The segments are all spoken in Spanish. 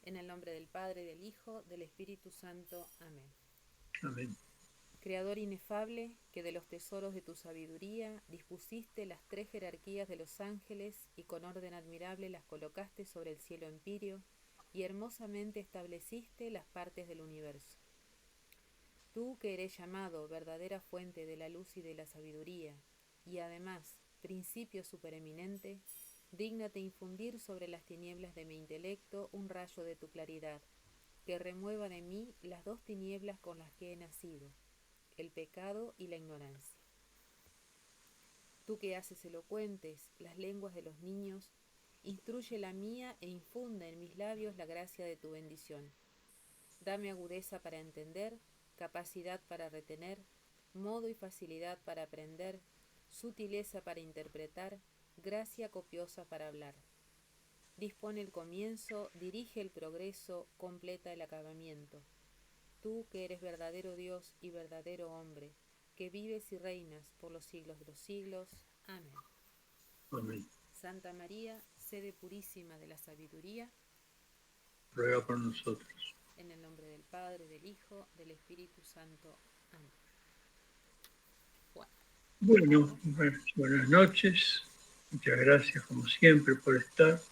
En el nombre del Padre, del Hijo, del Espíritu Santo. Amén. Amén. Creador inefable, que de los tesoros de tu sabiduría dispusiste las tres jerarquías de los ángeles y con orden admirable las colocaste sobre el cielo empíreo y hermosamente estableciste las partes del universo. Tú que eres llamado verdadera fuente de la luz y de la sabiduría, y además principio supereminente, dígnate infundir sobre las tinieblas de mi intelecto un rayo de tu claridad, que remueva de mí las dos tinieblas con las que he nacido, el pecado y la ignorancia. Tú que haces elocuentes las lenguas de los niños, instruye la mía e infunde en mis labios la gracia de tu bendición. Dame agudeza para entender, capacidad para retener, modo y facilidad para aprender, sutileza para interpretar, gracia copiosa para hablar. Dispone el comienzo, dirige el progreso, completa el acabamiento. Tú que eres verdadero Dios y verdadero hombre, que vives y reinas por los siglos de los siglos. Amén. Amén. Santa María, sede purísima de la sabiduría, Ruega por nosotros. en el nombre del Padre, del Hijo, del Espíritu Santo. Amén. Bueno, buenas noches. Muchas gracias, como siempre, por estar.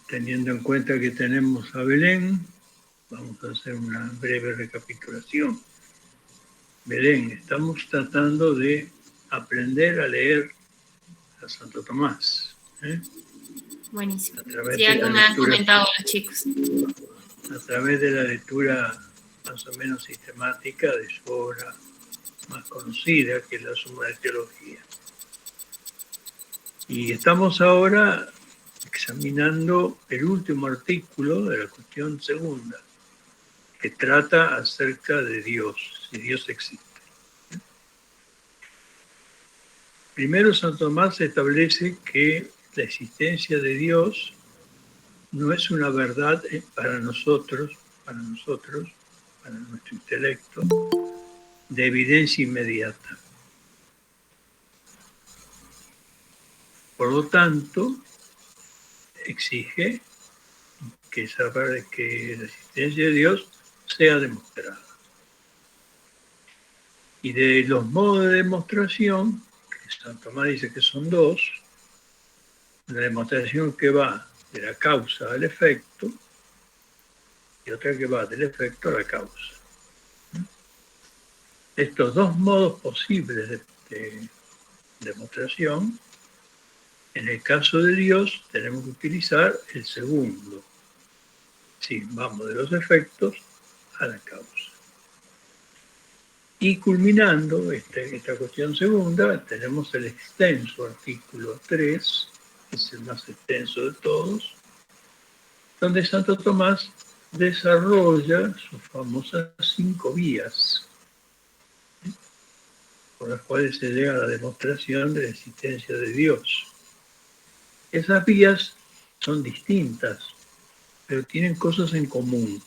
Teniendo en cuenta que tenemos a Belén, vamos a hacer una breve recapitulación. Belén, estamos tratando de aprender a leer a Santo Tomás. Buenísimo. A través Sí, de algo la me han lectura, comentado los chicos. a través de la lectura más o menos sistemática de su obra más conocida, que es la Suma de Teología. Y estamos ahora examinando el último artículo de la cuestión segunda, que trata acerca de Dios, si Dios existe. Primero, Santo Tomás establece que la existencia de Dios no es una verdad para nosotros, para nuestro intelecto, de evidencia inmediata. Por lo tanto, exige que la existencia de Dios sea demostrada. Y de los modos de demostración, que Santo Tomás dice que son dos, una demostración que va de la causa al efecto y otra que va del efecto a la causa. Estos dos modos posibles de demostración, en el caso de Dios tenemos que utilizar el segundo. Sí, vamos de los efectos a la causa. Y culminando esta cuestión segunda, tenemos el extenso artículo 3, que es el más extenso de todos, donde Santo Tomás desarrolla sus famosas 5 vías, por las cuales se llega a la demostración de la existencia de Dios. Esas vías son distintas, pero tienen cosas en común.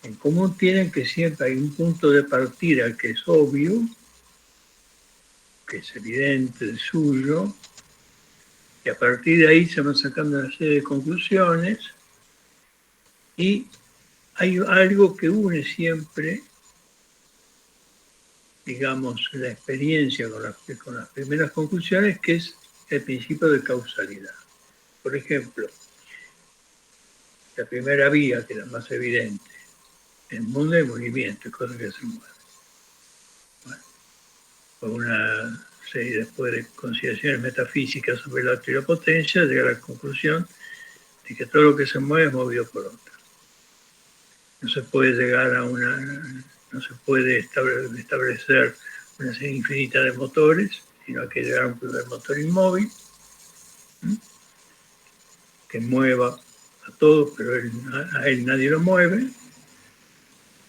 En común tienen que siempre hay un punto de partida que es obvio, que es evidente, el suyo, y a partir de ahí se van sacando una serie de conclusiones, y hay algo que une siempre, digamos, la experiencia con las primeras conclusiones, que es el principio de causalidad. Por ejemplo, la primera vía, que es la más evidente, el mundo de movimiento, cosas que se mueven. Bueno, con una serie después de consideraciones metafísicas sobre la acto y la potencia, llega a la conclusión de que todo lo que se mueve es movido por otra. No se puede llegar a no se puede establecer una serie infinita de motores, sino hay que llegar a un primer motor inmóvil que mueva a todos, pero a él nadie lo mueve.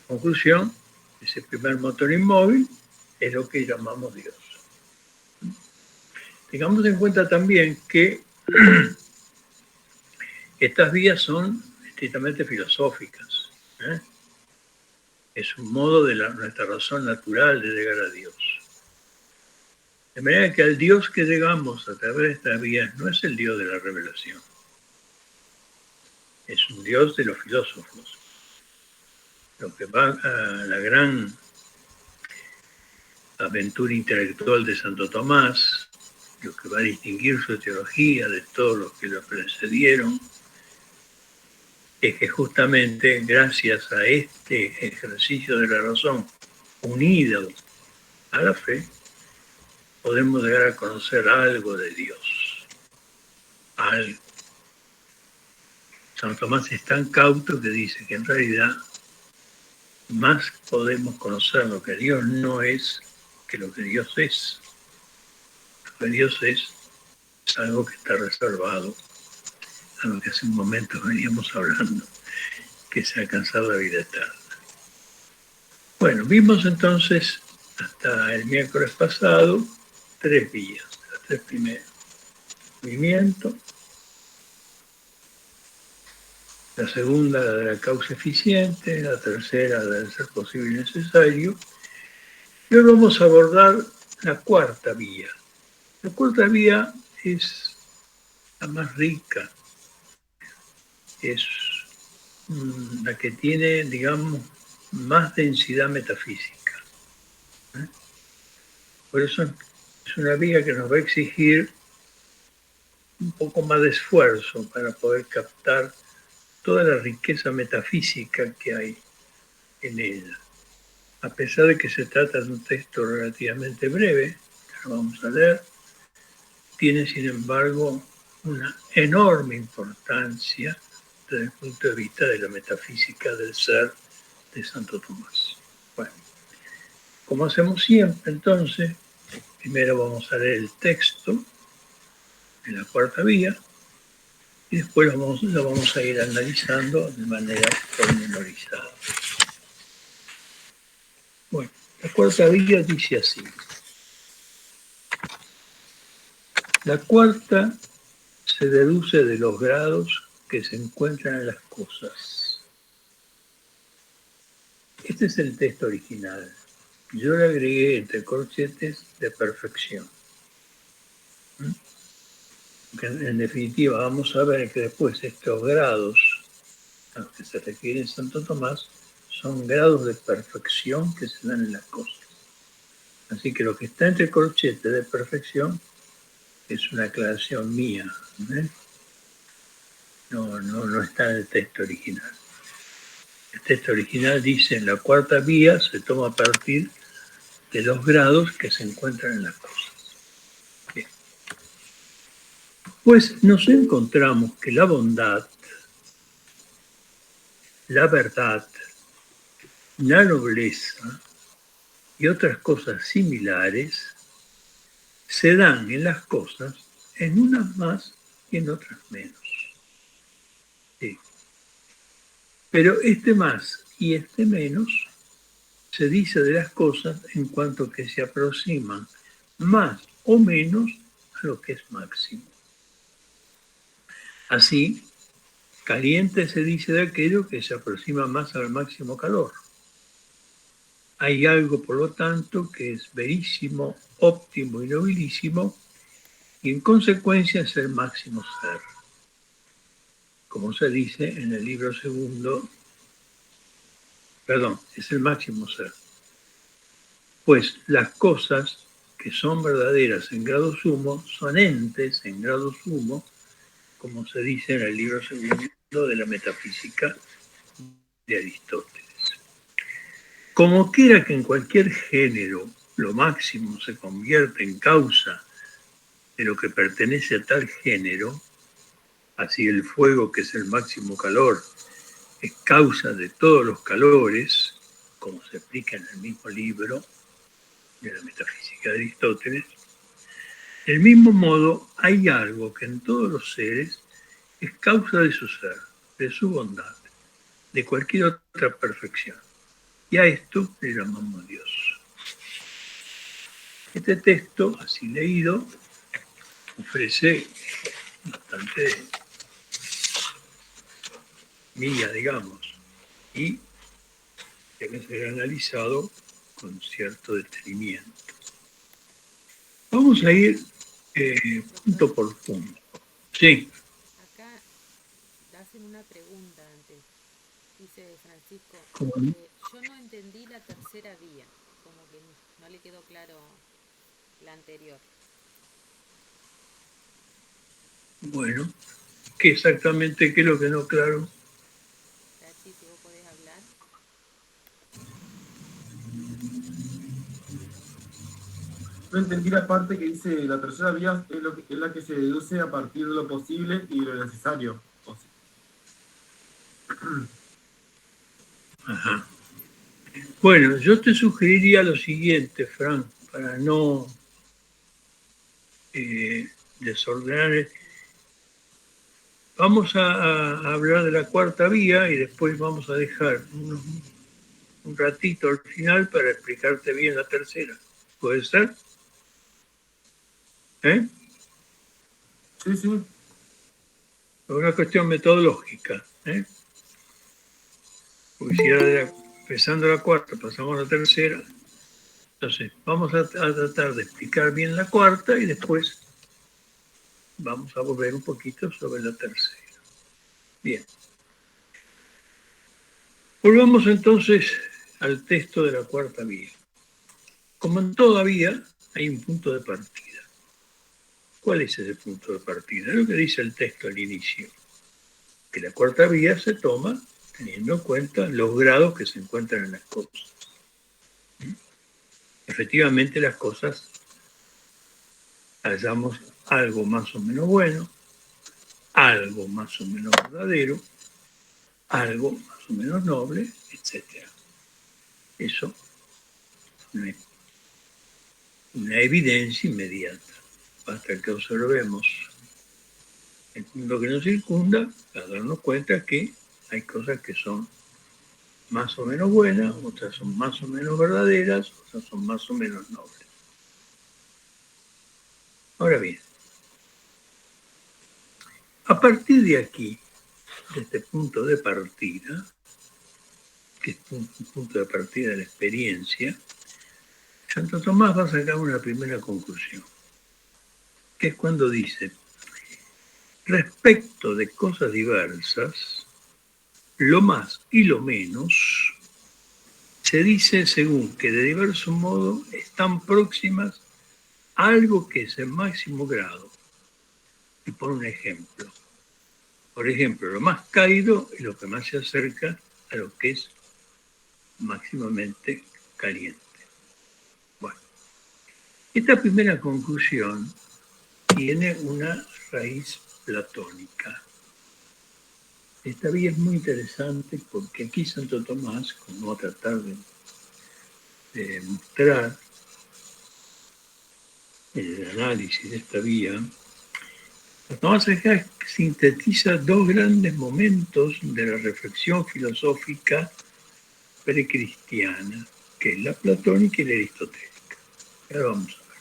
Conclusión, ese primer motor inmóvil es lo que llamamos Dios. Tengamos en cuenta también que estas vías son estrictamente filosóficas. Es un modo de nuestra razón natural de llegar a Dios. De manera que al Dios que llegamos a través de estas vías no es el Dios de la revelación. es un Dios de los filósofos. Lo que va a la gran aventura intelectual de Santo Tomás, lo que va a distinguir su teología de todos los que lo precedieron, es que justamente gracias a este ejercicio de la razón unido a la fe, podemos llegar a conocer algo de Dios. Algo. San Tomás es tan cauto que dice que en realidad más podemos conocer lo que Dios no es que lo que Dios es. Lo que Dios es algo que está reservado a lo que hace un momento veníamos hablando, que es alcanzar la vida eterna. Bueno, vimos entonces hasta el miércoles pasado 3 vías, las 3 primeras. Movimiento, la segunda la de la causa eficiente, la tercera la del ser posible y necesario, y hoy vamos a abordar la cuarta vía. La cuarta vía es la más rica, es la que tiene, digamos, más densidad metafísica. Por eso es una vía que nos va a exigir un poco más de esfuerzo para poder captar toda la riqueza metafísica que hay en ella. A pesar de que se trata de un texto relativamente breve, que lo vamos a leer, tiene sin embargo una enorme importancia desde el punto de vista de la metafísica del ser de Santo Tomás. Bueno, como hacemos siempre entonces, primero vamos a leer el texto en la cuarta vía y después lo vamos a ir analizando de manera pormenorizada. Bueno, la cuarta vía dice así. La cuarta se deduce de los grados que se encuentran en las cosas. Este es el texto original. Yo le agregué entre corchetes de perfección. En definitiva, vamos a ver que después estos grados a los que se refiere Santo Tomás son grados de perfección que se dan en las cosas. Así que lo que está entre corchetes de perfección es una aclaración mía. No está en el texto original. El texto original dice: en la cuarta vía se toma a partir de los grados que se encuentran en las cosas. Bien. Pues nos encontramos que la bondad, la verdad, la nobleza y otras cosas similares se dan en las cosas en unas más y en otras menos. Sí. Pero este más y este menos se dice de las cosas en cuanto que se aproximan más o menos a lo que es máximo. Así, caliente se dice de aquello que se aproxima más al máximo calor. Hay algo, por lo tanto, que es verísimo, óptimo y nobilísimo, y en consecuencia es el máximo ser. Como se dice en el libro segundo, es el máximo ser. Pues las cosas que son verdaderas en grado sumo son entes en grado sumo, como se dice en el libro segundo de la metafísica de Aristóteles. Como quiera que en cualquier género lo máximo se convierte en causa de lo que pertenece a tal género, así el fuego, que es el máximo calor, es causa de todos los calores, como se explica en el mismo libro de la metafísica de Aristóteles. Del mismo modo, hay algo que en todos los seres es causa de su ser, de su bondad, de cualquier otra perfección. Y a esto le llamamos Dios. Este texto, así leído, ofrece bastante mía, digamos, y debe ser analizado con cierto detenimiento. Vamos a ir punto por punto. Sí. Acá hacen una pregunta dice Francisco, ¿Cómo no? yo no entendí la tercera vía, como que no le quedó claro la anterior. Bueno, ¿qué exactamente qué es lo que no claro? Tachi, si vos podés hablar. No entendí la parte que dice la tercera vía es la que se deduce a partir de lo posible y de lo necesario. Ajá. Bueno, yo te sugeriría lo siguiente, Frank, para no desordenar. Vamos a hablar de la cuarta vía y después vamos a dejar un ratito al final para explicarte bien la tercera. ¿Puede ser? ¿Eh? Sí, sí. Es una cuestión metodológica. ¿Eh? Porque si ahora empezando la cuarta pasamos a la tercera, entonces vamos a tratar de explicar bien la cuarta y después vamos a volver un poquito sobre la tercera. Bien. Volvamos entonces al texto de la cuarta vía. Como en toda vía, hay un punto de partida. ¿Cuál es ese punto de partida? Es lo que dice el texto al inicio. Que la cuarta vía se toma teniendo en cuenta los grados que se encuentran en las cosas. Efectivamente, las cosas hallamos algo más o menos bueno, algo más o menos verdadero, algo más o menos noble, etc. Eso no es una evidencia inmediata. Basta que observemos el mundo que nos circunda para darnos cuenta que hay cosas que son más o menos buenas, otras son más o menos verdaderas, otras son más o menos nobles. Ahora bien, a partir de aquí, de este punto de partida, que es un punto de partida de la experiencia, Santo Tomás va a sacar una primera conclusión, que es cuando dice, respecto de cosas diversas, lo más y lo menos, se dice según que de diverso modo están próximas a algo que es el máximo grado. Y por un ejemplo. Por ejemplo, lo más cálido es lo que más se acerca a lo que es máximamente caliente. Bueno, esta primera conclusión tiene una raíz platónica. Esta vía es muy interesante porque aquí Santo Tomás, como va a tratar de mostrar el análisis de esta vía, Tomás acá sintetiza dos grandes momentos de la reflexión filosófica precristiana, que es la platónica y la aristotélica. Ahora vamos a ver.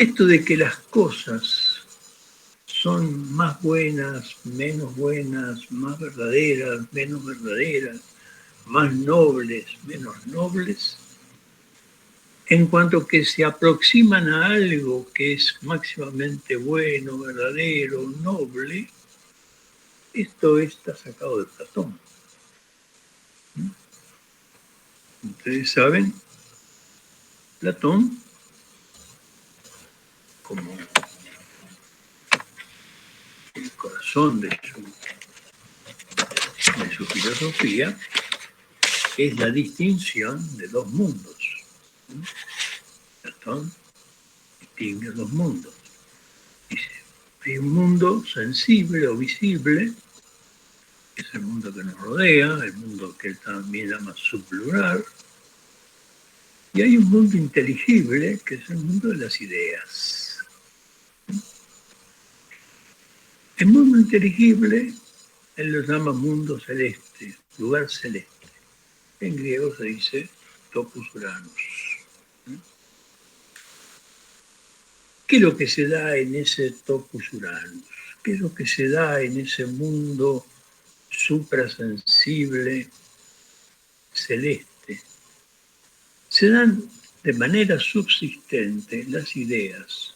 Esto de que las cosas son más buenas, menos buenas, más verdaderas, menos verdaderas, más nobles, menos nobles, en cuanto que se aproximan a algo que es máximamente bueno, verdadero, noble, esto está sacado de Platón. Ustedes saben, Platón, como el corazón de su filosofía, es la distinción de dos mundos. Platón distingue dos mundos. Dice, hay un mundo sensible o visible, que es el mundo que nos rodea, el mundo que él también llama sublunar, y hay un mundo inteligible, que es el mundo de las ideas. El mundo inteligible, él lo llama mundo celeste, lugar celeste. En griego se dice topos uranus. ¿Qué es lo que se da en ese topos uranus? ¿Qué es lo que se da en ese mundo suprasensible celeste? Se dan de manera subsistente las ideas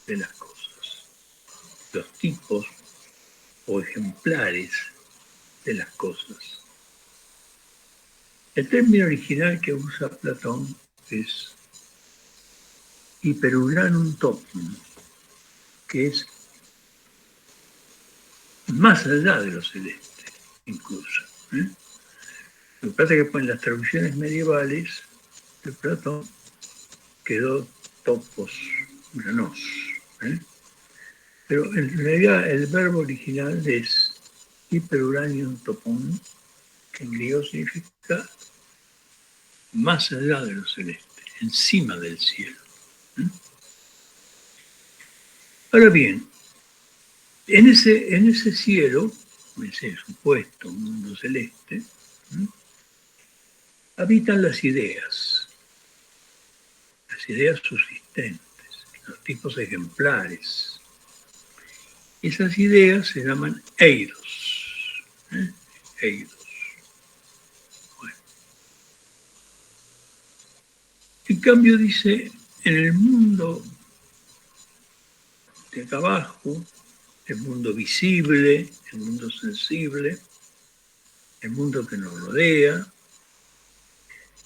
de las cosas, los tipos o ejemplares de las cosas. El término original que usa Platón es hyperuranum topum, que es más allá de lo celeste, incluso. Lo que pasa es que en las traducciones medievales de Platón quedó topos uranos. Pero en realidad el verbo original es hyperuranium topon, que en griego significa más allá de lo celeste, encima del cielo. Ahora bien, en ese cielo, en ese supuesto mundo celeste, habitan las ideas subsistentes, los tipos ejemplares. Esas ideas se llaman eidos. Eidos. Bueno. En cambio dice, en el mundo de acá abajo, el mundo visible, el mundo sensible, el mundo que nos rodea,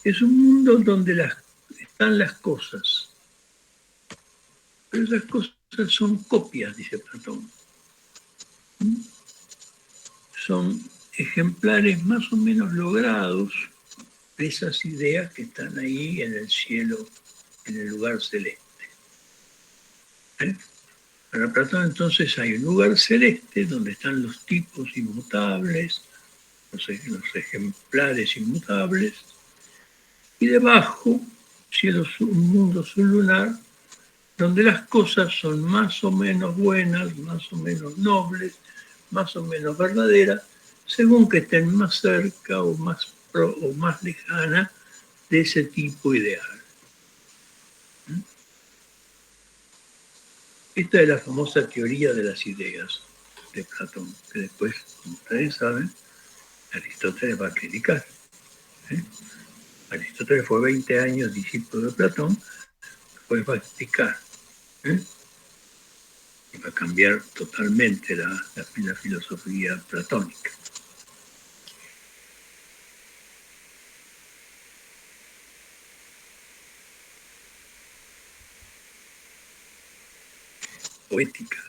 es un mundo donde están las cosas. Pero esas cosas son copias, dice Platón. Son ejemplares más o menos logrados de esas ideas que están ahí en el cielo, en el lugar celeste. Para Platón entonces hay un lugar celeste donde están los tipos inmutables, los ejemplares inmutables, y debajo, un mundo sublunar, donde las cosas son más o menos buenas, más o menos nobles, más o menos verdaderas, según que estén más cerca o más lejana de ese tipo ideal. Esta es la famosa teoría de las ideas de Platón, que después, como ustedes saben, Aristóteles va a criticar. Aristóteles fue 20 años discípulo de Platón, después va a explicar. Y va a cambiar totalmente la filosofía platónica. Poética.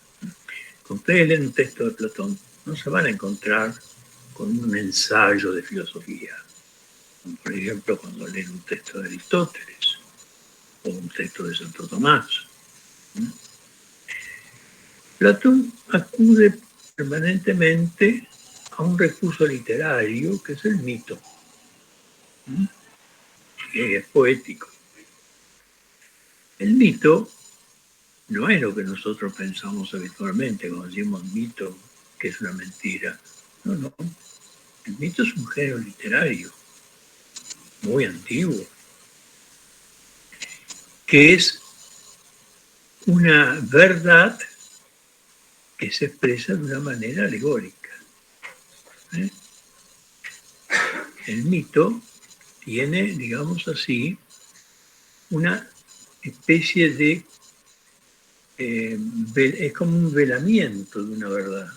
Cuando ustedes leen un texto de Platón, no se van a encontrar con un ensayo de filosofía. Como por ejemplo, cuando leen un texto de Aristóteles o un texto de Santo Tomás. Platón acude permanentemente a un recurso literario que es el mito, que es poético. El mito no es lo que nosotros pensamos habitualmente cuando decimos mito, que es una mentira. No. El mito es un género literario muy antiguo, que es una verdad que se expresa de una manera alegórica. El mito tiene, digamos así, una especie de... es como un velamiento de una verdad.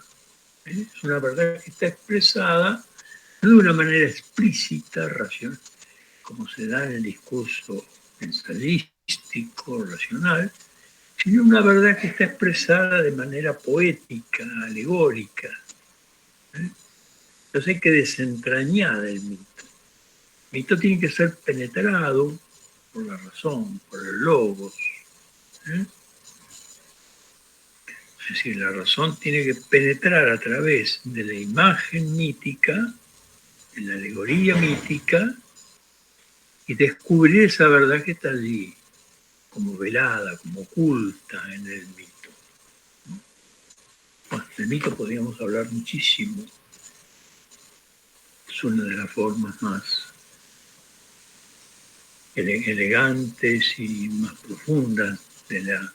Es una verdad que está expresada no de una manera explícita, racional, como se da en el discurso ensayístico, racional, sino una verdad que está expresada de manera poética, alegórica. Entonces hay que desentrañar el mito. El mito tiene que ser penetrado por la razón, por el logos. Es decir, la razón tiene que penetrar a través de la imagen mítica, de la alegoría mítica, y descubrir esa verdad que está allí, como velada, como oculta en el mito. Bueno, del mito podríamos hablar muchísimo. Es una de las formas más elegantes y más profundas de la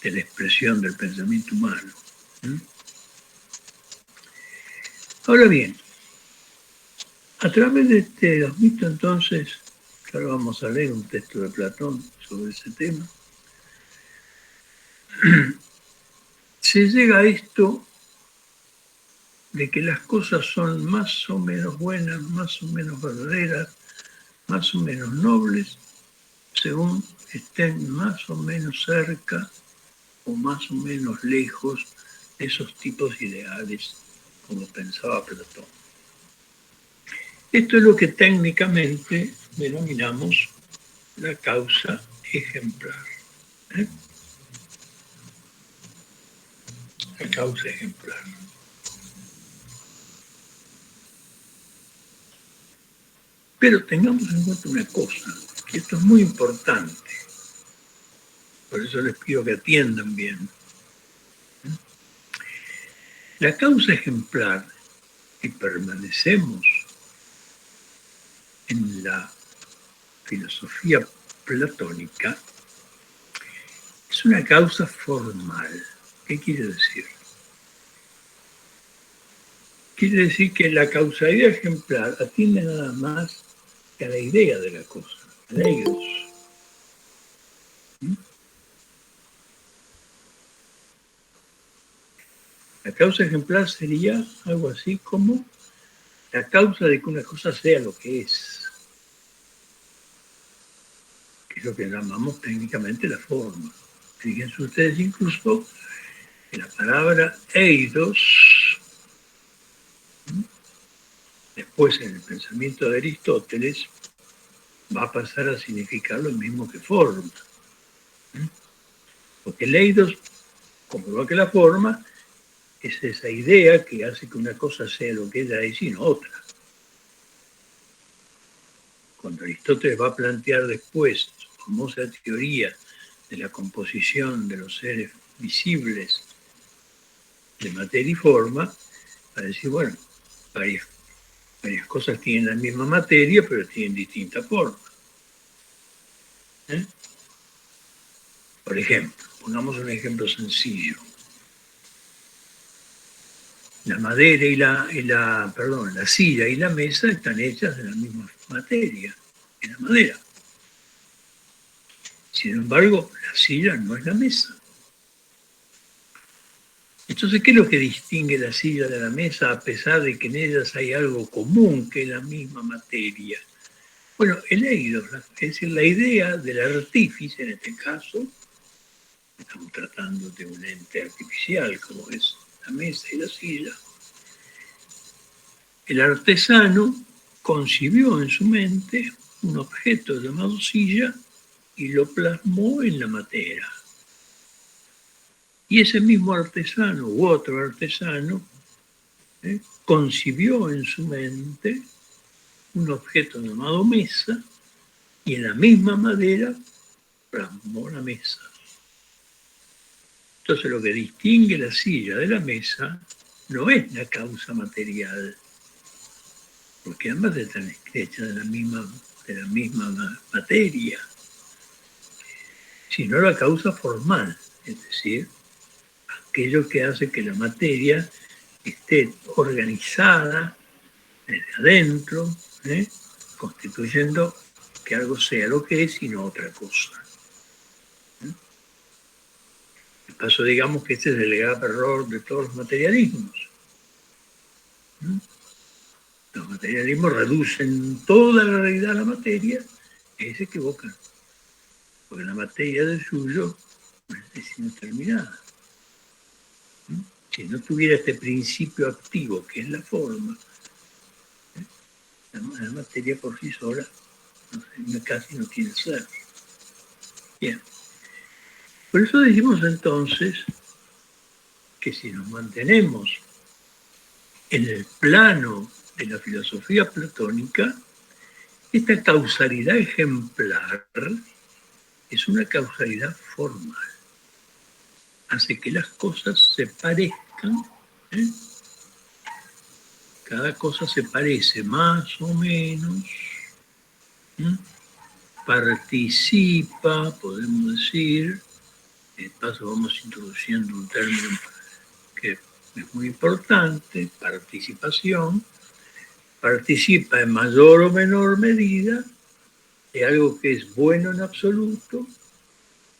expresión del pensamiento humano. Ahora bien, a través de los mitos, entonces, que ahora vamos a leer un texto de Platón sobre ese tema, se llega a esto de que las cosas son más o menos buenas, más o menos verdaderas, más o menos nobles, según estén más o menos cerca o más o menos lejos de esos tipos ideales, como pensaba Platón. Esto es lo que técnicamente denominamos la causa ejemplar. ¿eh? La causa ejemplar. Pero tengamos en cuenta una cosa, que esto es muy importante, por eso les pido que atiendan bien. La causa ejemplar, y permanecemos en la filosofía platónica, es una causa formal. ¿Qué quiere decir? Quiere decir que la causalidad ejemplar atiende nada más que a la idea de la cosa, a la eidos. La causa ejemplar sería algo así como la causa de que una cosa sea lo que es lo que llamamos técnicamente la forma. Fíjense ustedes incluso que la palabra eidos, después en el pensamiento de Aristóteles, va a pasar a significar lo mismo que forma. Porque el eidos, como lo que la forma, es esa idea que hace que una cosa sea lo que ella es y no otra. Cuando Aristóteles va a plantear después su famosa teoría de la composición de los seres visibles de materia y forma, va a decir, bueno, varias cosas tienen la misma materia, pero tienen distinta forma. Por ejemplo, pongamos un ejemplo sencillo. La madera la silla y la mesa están hechas de la misma materia, de la madera. Sin embargo, la silla no es la mesa. Entonces, ¿qué es lo que distingue la silla de la mesa a pesar de que en ellas hay algo común, que es la misma materia? Bueno, el eidos, es decir, la idea del artífice, en este caso, estamos tratando de un ente artificial como es la mesa y la silla. El artesano concibió en su mente un objeto llamado silla y lo plasmó en la materia. Y ese mismo artesano u otro artesano concibió en su mente un objeto llamado mesa y en la misma madera plasmó la mesa. Entonces lo que distingue la silla de la mesa no es la causa material, porque ambas están hechas de la misma materia, sino la causa formal, es decir, aquello que hace que la materia esté organizada desde adentro, constituyendo que algo sea lo que es y no otra cosa. De paso, digamos que este es el grave error de todos los materialismos. Los materialismos reducen toda la realidad a la materia y se equivocan, porque la materia del suyo es indeterminada. Si no tuviera este principio activo que es la forma, la materia por sí sola casi no tiene ser. Bien. Por eso decimos entonces que si nos mantenemos en el plano de la filosofía platónica, esta causalidad ejemplar es una causalidad formal. Hace que las cosas se parezcan. Cada cosa se parece más o menos. Participa, podemos decir. De paso vamos introduciendo un término que es muy importante, participación. Participa en mayor o menor medida de algo que es bueno en absoluto,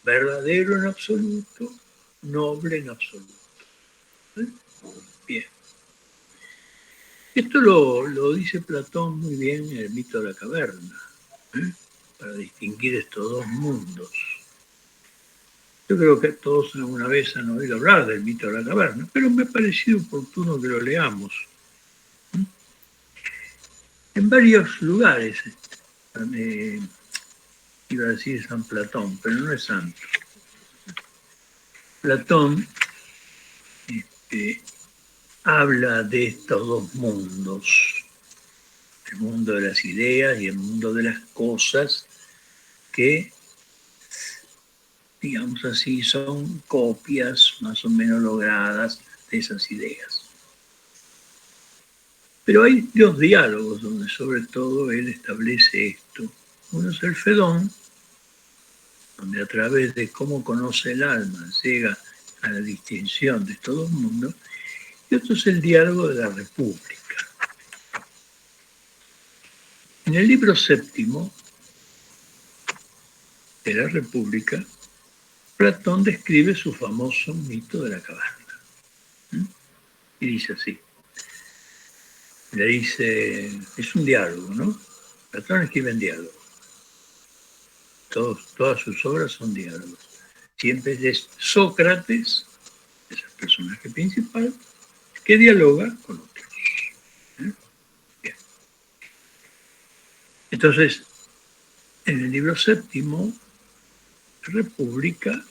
verdadero en absoluto, noble en absoluto. Bien. Esto lo dice Platón muy bien en el mito de la caverna, para distinguir estos dos mundos. Yo creo que todos alguna vez han oído hablar del mito de la caverna, pero me ha parecido oportuno que lo leamos. En varios lugares, iba a decir San Platón, pero no es santo. Platón habla de estos dos mundos, el mundo de las ideas y el mundo de las cosas que, digamos así, son copias más o menos logradas de esas ideas. Pero hay dos diálogos donde sobre todo él establece esto. Uno es el Fedón, donde a través de cómo conoce el alma llega a la distinción de estos dos mundos, y otro es el diálogo de la República. En el libro séptimo de la República, Platón describe su famoso mito de la caverna. Y dice así, le dice, es un diálogo, ¿no? Platón escribe en diálogo. Todas sus obras son diálogos. Siempre es Sócrates, es el personaje principal, que dialoga con otros. Bien. Entonces, en el libro séptimo, República,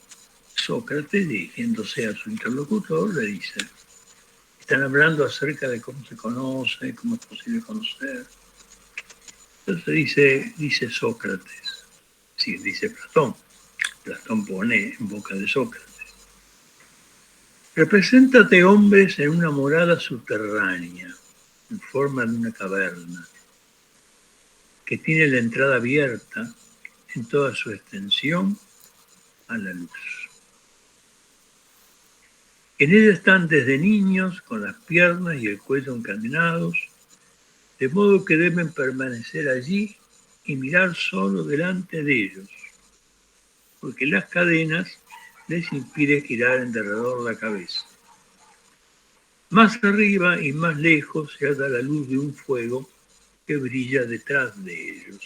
Sócrates, dirigiéndose a su interlocutor, le dice, están hablando acerca de cómo se conoce, cómo es posible conocer. Entonces dice Sócrates, sí, dice Platón. Platón pone en boca de Sócrates. Represéntate hombres en una morada subterránea, en forma de una caverna, que tiene la entrada abierta en toda su extensión a la luz. En ella están desde niños con las piernas y el cuello encadenados, de modo que deben permanecer allí y mirar solo delante de ellos, porque las cadenas les impiden girar en derredor la cabeza. Más arriba y más lejos se halla la luz de un fuego que brilla detrás de ellos.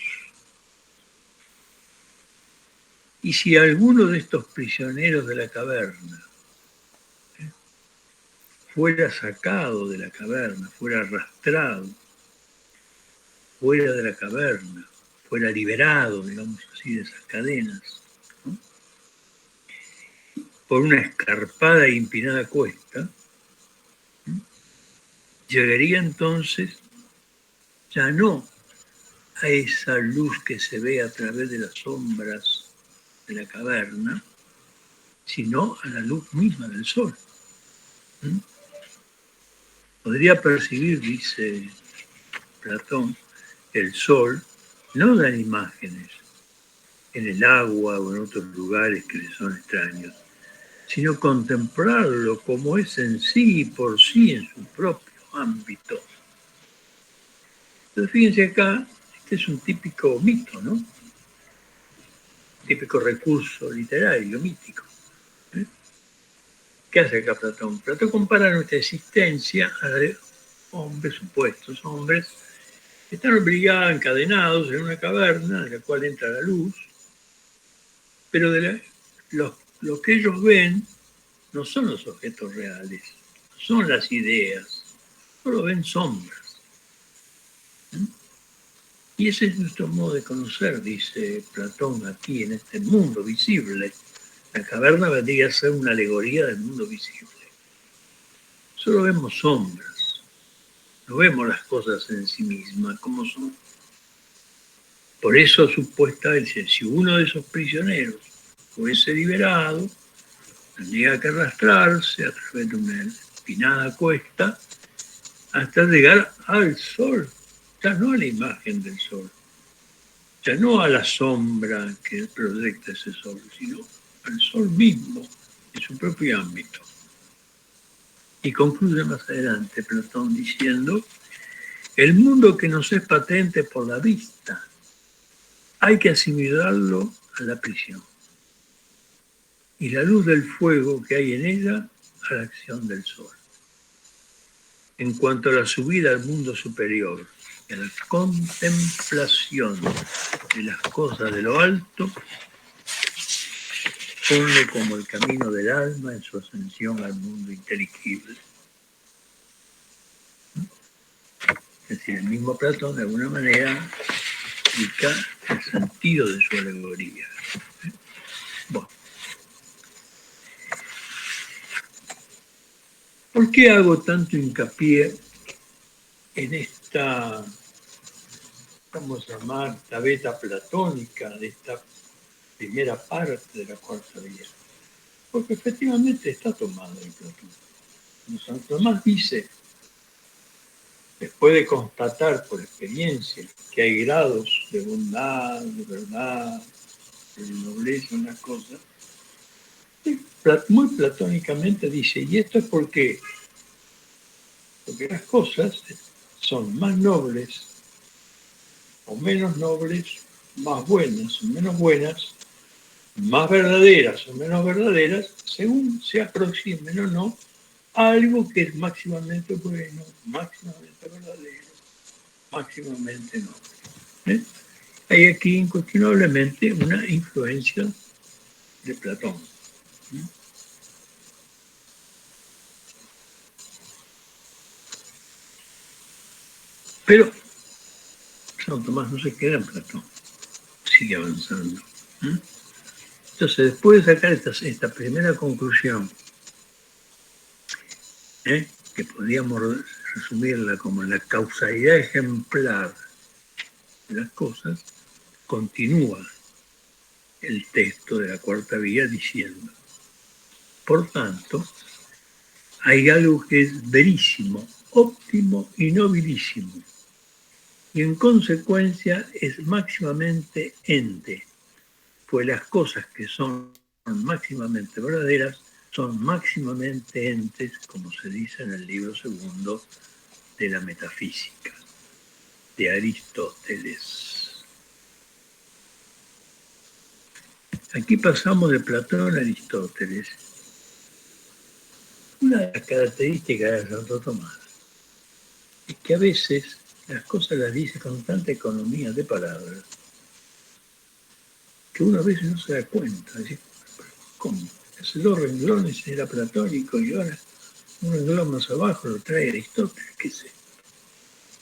Y si alguno de estos prisioneros de la caverna fuera sacado de la caverna, fuera arrastrado fuera de la caverna, fuera liberado, digamos así, de esas cadenas, ¿no?, por una escarpada e empinada cuesta, llegaría entonces ya no a esa luz que se ve a través de las sombras de la caverna, sino a la luz misma del sol. Podría percibir, dice Platón, el sol no da imágenes en el agua o en otros lugares que le son extraños, sino contemplarlo como es en sí y por sí en su propio ámbito. Entonces fíjense acá, este es un típico mito, ¿no? Típico recurso literario, mítico. ¿Qué hace acá Platón? Platón compara nuestra existencia a la de hombres, supuestos hombres, que están obligados, encadenados en una caverna de la cual entra la luz, pero lo que ellos ven no son los objetos reales, son las ideas, solo ven sombras. Y ese es nuestro modo de conocer, dice Platón aquí en este mundo visible. La caverna vendría a ser una alegoría del mundo visible. Solo vemos sombras, no vemos las cosas en sí mismas como son. Por eso supuesta dice, si uno de esos prisioneros fuese liberado, tendría que arrastrarse a través de una empinada cuesta hasta llegar al sol, ya no a la imagen del sol, ya no a la sombra que proyecta ese sol, sino al sol mismo, en su propio ámbito. Y concluye más adelante Platón diciendo, el mundo que nos es patente por la vista, hay que asimilarlo a la prisión. Y la luz del fuego que hay en ella a la acción del sol. en cuanto a la subida al mundo superior, a la contemplación de las cosas de lo alto, ponle como el camino del alma en su ascensión al mundo inteligible. Es decir, el mismo Platón de alguna manera explica el sentido de su alegoría. Bueno. ¿Por qué hago tanto hincapié en esta, vamos a llamar, tabeta platónica de esta primera parte de la cuarta vía? Porque efectivamente está tomada de Platón. Santo Tomás dice, después de constatar por experiencia que hay grados de bondad, de verdad, de nobleza en las cosas, muy platónicamente dice, ¿y esto es por qué? Porque las cosas son más nobles o menos nobles, más buenas o menos buenas, más verdaderas o menos verdaderas, según se aproximen o no a algo que es máximamente bueno, máximamente verdadero, máximamente noble. Hay aquí incuestionablemente una influencia de Platón. Pero Santo Tomás no se queda en Platón, sigue avanzando. Entonces, después de sacar esta primera conclusión, que podríamos resumirla como la causalidad ejemplar de las cosas, continúa el texto de la cuarta vía diciendo, por tanto, hay algo que es verísimo, óptimo y nobilísimo, y en consecuencia es máximamente ente, pues las cosas que son máximamente verdaderas son máximamente entes, como se dice en el libro segundo de la Metafísica, de Aristóteles. Aquí pasamos de Platón a Aristóteles. Una de las características de Santo Tomás es que a veces las cosas las dice con tanta economía de palabras que uno a veces no se da cuenta. Dice, ¿cómo? Hace 2 renglones era platónico y ahora un renglón más abajo lo trae Aristóteles. ¿Qué es esto?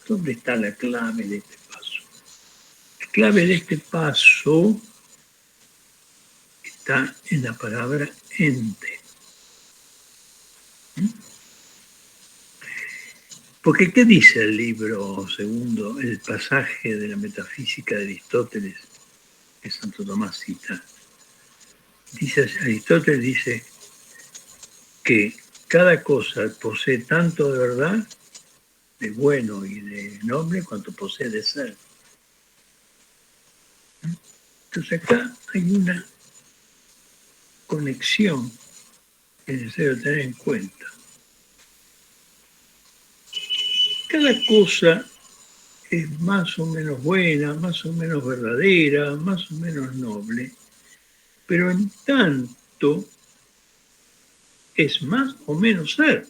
¿Dónde está la clave de este paso? La clave de este paso está en la palabra ente. Porque ¿qué dice el libro segundo, el pasaje de la Metafísica de Aristóteles que Santo Tomás cita? Aristóteles dice que cada cosa posee tanto de verdad, de bueno y de noble, cuanto posee de ser. Entonces acá hay una conexión que es necesario tener en cuenta. Cada cosa es más o menos buena, más o menos verdadera, más o menos noble, pero en tanto es más o menos ser.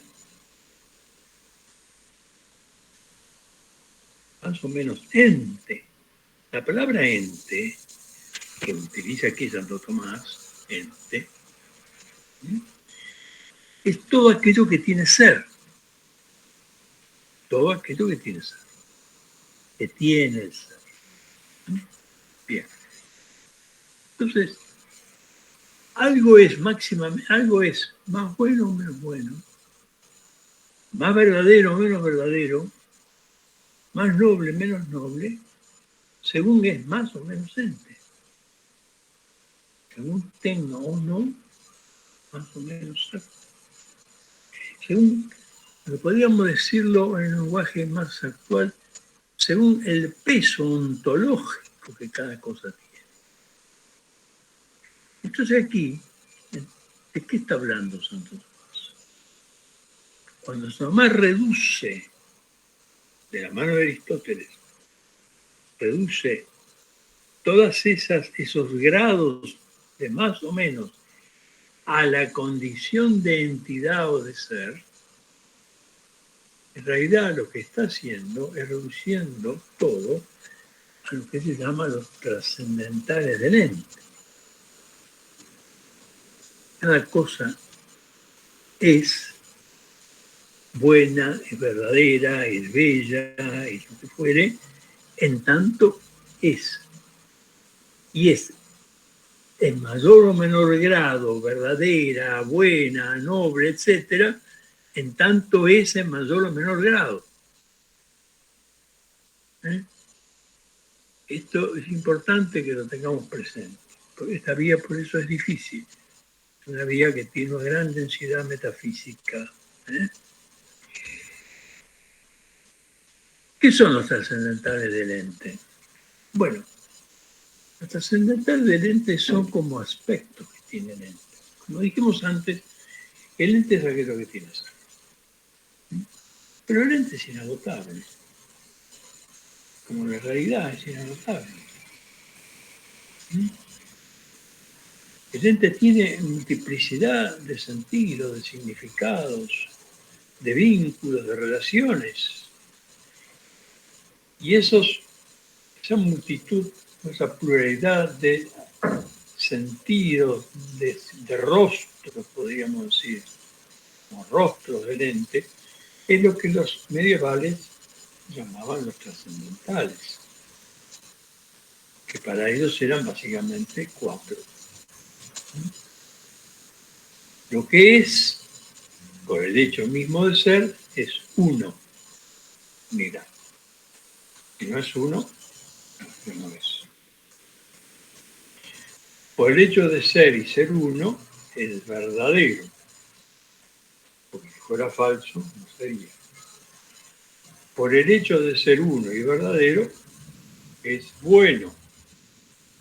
Más o menos ente. La palabra ente, que utiliza aquí Santo Tomás, ente, es todo aquello que tiene ser. Todo aquello que tiene ser. Que tiene el ser. Bien. Entonces, algo es más bueno o menos bueno, más verdadero o menos verdadero, más noble, menos noble, según es más o menos ente. Según tenga o no, más o menos ser. Según, podríamos decirlo en el lenguaje más actual, según el peso ontológico que cada cosa tiene. Entonces aquí, ¿de qué está hablando Santo Tomás? Cuando Santo Tomás reduce, de la mano de Aristóteles, reduce todas esos grados de más o menos a la condición de entidad o de ser, En realidad lo que está haciendo es reduciendo todo a lo que se llama los trascendentales del ente. Cada cosa es buena, es verdadera, es bella, es lo que fuere, en tanto es. Y es en mayor o menor grado verdadera, buena, noble, etcétera, en tanto es en mayor o menor grado. Esto es importante que lo tengamos presente. Esta vía por eso es difícil. Es una vía que tiene una gran densidad metafísica. ¿Qué son los trascendentales del ente? Bueno, los trascendentales del ente son como aspectos que tiene el ente. Como dijimos antes, el ente es aquello que tiene ser. Pero el ente es inagotable. Como la realidad es inagotable. El ente tiene multiplicidad de sentidos, de significados, de vínculos, de relaciones. Y esa multitud, esa pluralidad de sentidos, de rostros, podríamos decir, como rostros del ente, es lo que los medievales llamaban los trascendentales, que para ellos eran básicamente 4. Lo que es, por el hecho mismo de ser, es uno. Mira, si no es uno, no es. Por el hecho de ser y ser uno, es verdadero. Porque si fuera falso, no sería. Por el hecho de ser uno y verdadero, es bueno.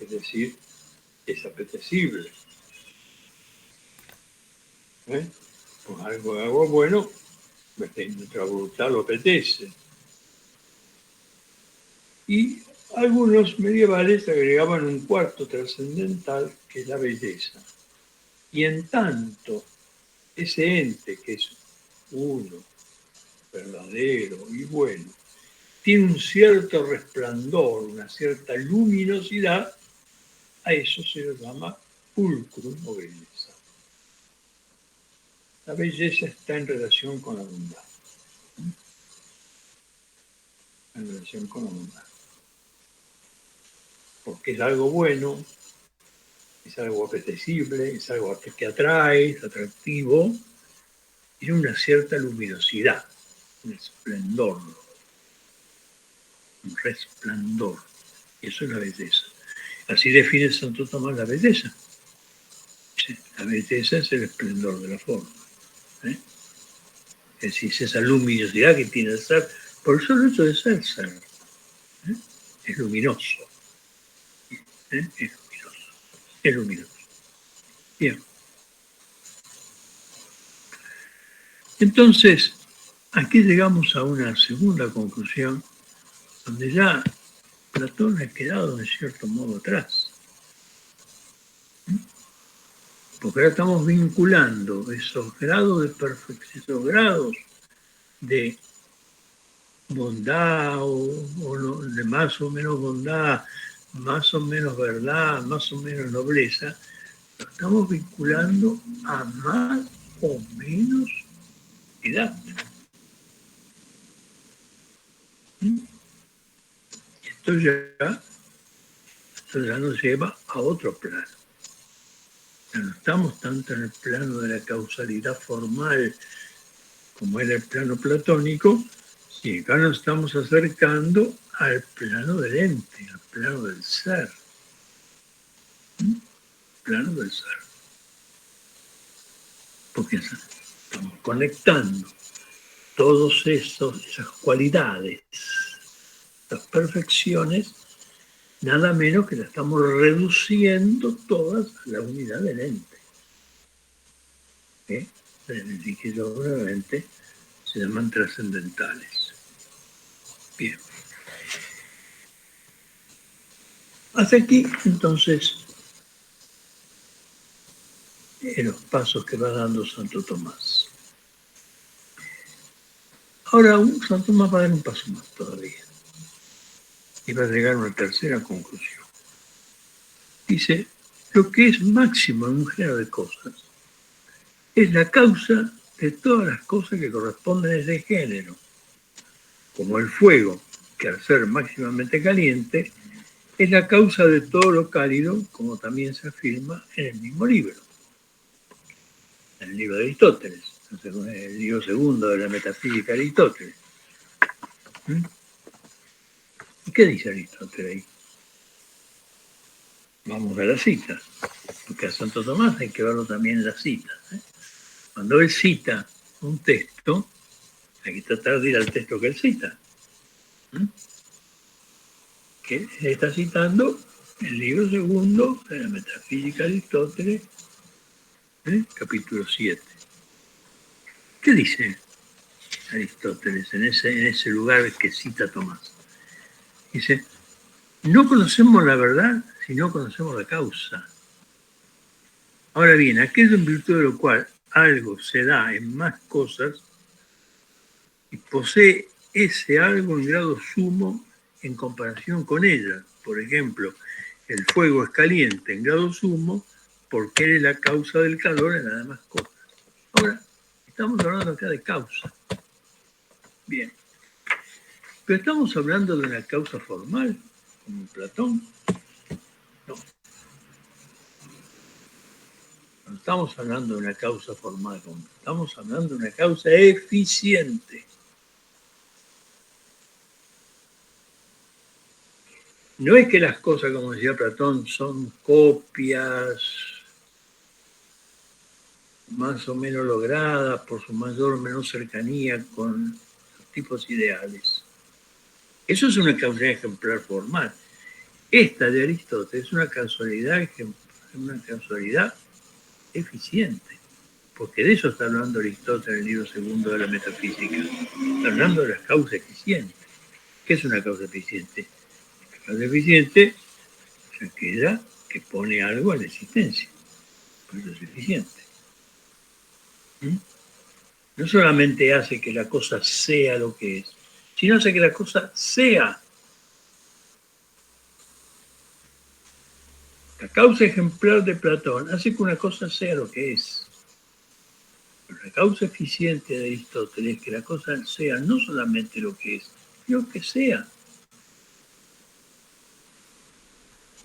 Es decir, es apetecible. Pues algo bueno, nuestra voluntad lo apetece. Y algunos medievales agregaban un cuarto trascendental, que es la belleza. Y en tanto, ese ente que es uno, verdadero y bueno, tiene un cierto resplandor, una cierta luminosidad, a eso se lo llama pulcrum o belleza. La belleza está en relación con la bondad. En relación con la bondad. Porque es algo bueno, es algo apetecible, es algo que atrae, es atractivo, tiene una cierta luminosidad, un esplendor, un resplandor. Y eso es la belleza. Así define Santo Tomás la belleza. La belleza es el esplendor de la forma. Es decir, es esa luminosidad que tiene el ser, por el solo hecho de ser. Es luminoso. Es luminoso. Bien. Entonces, aquí llegamos a una segunda conclusión, donde ya Platón ha quedado en cierto modo atrás. Porque ahora estamos vinculando esos grados de perfección, esos grados de bondad o de más o menos bondad, más o menos verdad, más o menos nobleza, lo estamos vinculando a más o menos edad. Esto ya nos lleva a otro plano. Ya no estamos tanto en el plano de la causalidad formal como era el plano platónico, y acá nos estamos acercando al plano del ente, al plano del ser. Plano del ser. Porque estamos conectando todas esas cualidades, las perfecciones, nada menos que la estamos reduciendo todas a la unidad del ente. Y que obviamente se llaman trascendentales. Bien. Hasta aquí, entonces, los pasos que va dando Santo Tomás. Ahora Santo Tomás va a dar un paso más todavía y va a llegar a una tercera conclusión. Dice, lo que es máximo en un género de cosas es la causa de todas las cosas que corresponden a ese género, como el fuego, que al ser máximamente caliente, es la causa de todo lo cálido, como también se afirma en el mismo libro, en el libro de Aristóteles, el libro segundo de la Metafísica de Aristóteles. ¿Y qué dice Aristóteles ahí? Vamos a la cita, porque a Santo Tomás hay que verlo también en las citas. Cuando él cita un texto, hay que tratar de ir al texto que él cita. Que está citando el libro segundo de la Metafísica de Aristóteles, capítulo 7. ¿Qué dice Aristóteles en ese lugar que cita Tomás? Dice, no conocemos la verdad si no conocemos la causa. Ahora bien, aquello en virtud de lo cual algo se da en más cosas y posee ese algo en grado sumo en comparación con ella. Por ejemplo, el fuego es caliente en grado sumo porque él es la causa del calor en las demás cosas. Ahora, estamos hablando acá de causa. Bien. Pero estamos hablando de una causa formal, como Platón. No. No estamos hablando de una causa formal, estamos hablando de una causa eficiente. No es que las cosas, como decía Platón, son copias más o menos logradas por su mayor o menor cercanía con los tipos ideales. Eso es una causalidad ejemplar formal. Esta de Aristóteles es una causalidad eficiente, porque de eso está hablando Aristóteles en el libro segundo de la Metafísica. Está hablando de las causas eficientes. ¿Qué es una causa eficiente? La causa eficiente es aquella que pone algo en la existencia. Por eso es eficiente. No solamente hace que la cosa sea lo que es, sino hace que la cosa sea. La causa ejemplar de Platón hace que una cosa sea lo que es. Pero la causa eficiente de Aristóteles es que la cosa sea no solamente lo que es, sino que sea.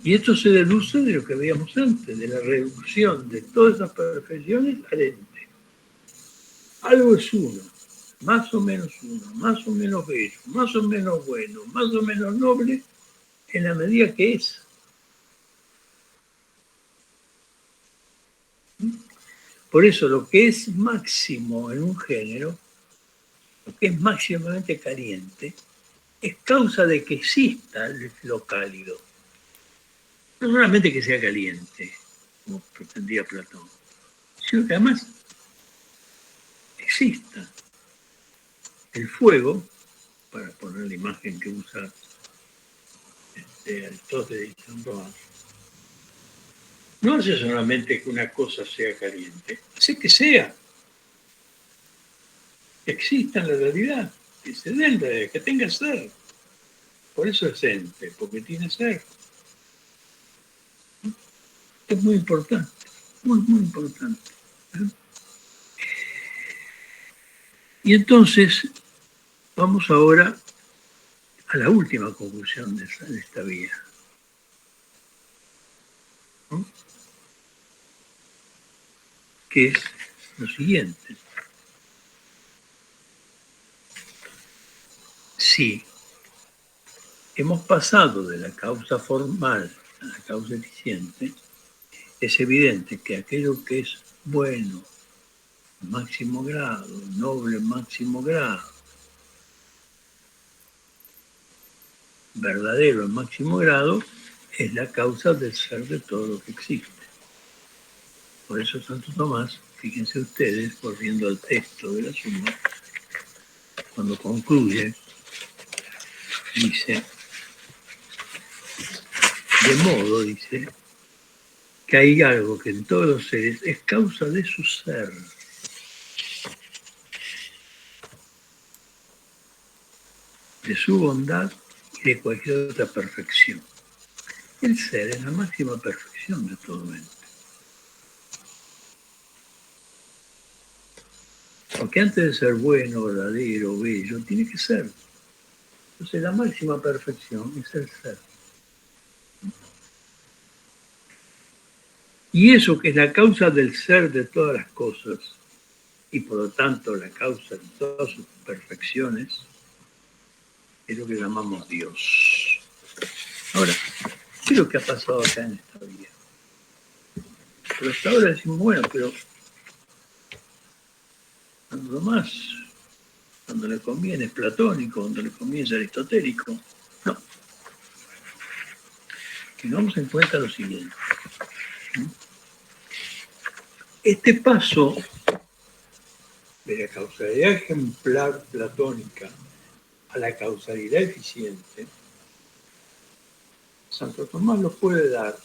Y esto se deduce de lo que veíamos antes, de la reducción de todas esas perfecciones al ente. Algo es uno, más o menos bello, más o menos bueno, más o menos noble, en la medida que es. Por eso lo que es máximo en un género, lo que es máximamente caliente, es causa de que exista lo cálido. No solamente que sea caliente, como pretendía Platón, sino que además exista. El fuego, para poner la imagen que usa Aristóteles y San Tomás, no hace solamente que una cosa sea caliente, hace que sea, que exista en la realidad, que se dé en realidad, que tenga ser. Por eso es ente, porque tiene ser. Es muy importante, muy importante. Y entonces, vamos ahora a la última conclusión de esta vía. ¿No? Que es lo siguiente. Si hemos pasado de la causa formal a la causa eficiente, es evidente que aquello que es bueno, máximo grado, noble, máximo grado, verdadero, máximo grado, es la causa del ser de todo lo que existe. Por eso Santo Tomás, fíjense ustedes, volviendo al texto de la Suma, cuando concluye, dice, de modo, dice, que hay algo que en todos los seres es causa de su ser. de su bondad y de cualquier otra perfección. El ser es la máxima perfección de todo ente. Porque antes de ser bueno, verdadero, bello, tiene que ser. Entonces la máxima perfección es el ser. Y eso que es la causa del ser de todas las cosas, y por lo tanto la causa de todas sus perfecciones, es lo que llamamos Dios. Ahora, ¿qué es lo que ha pasado acá en esta vida? Pero hasta ahora decimos, bueno, pero cuando más, cuando le conviene es platónico, cuando le conviene es aristotélico. No. Tengamos en cuenta lo siguiente. Este paso de la causalidad ejemplar platónica a la causalidad eficiente, Santo Tomás lo puede dar,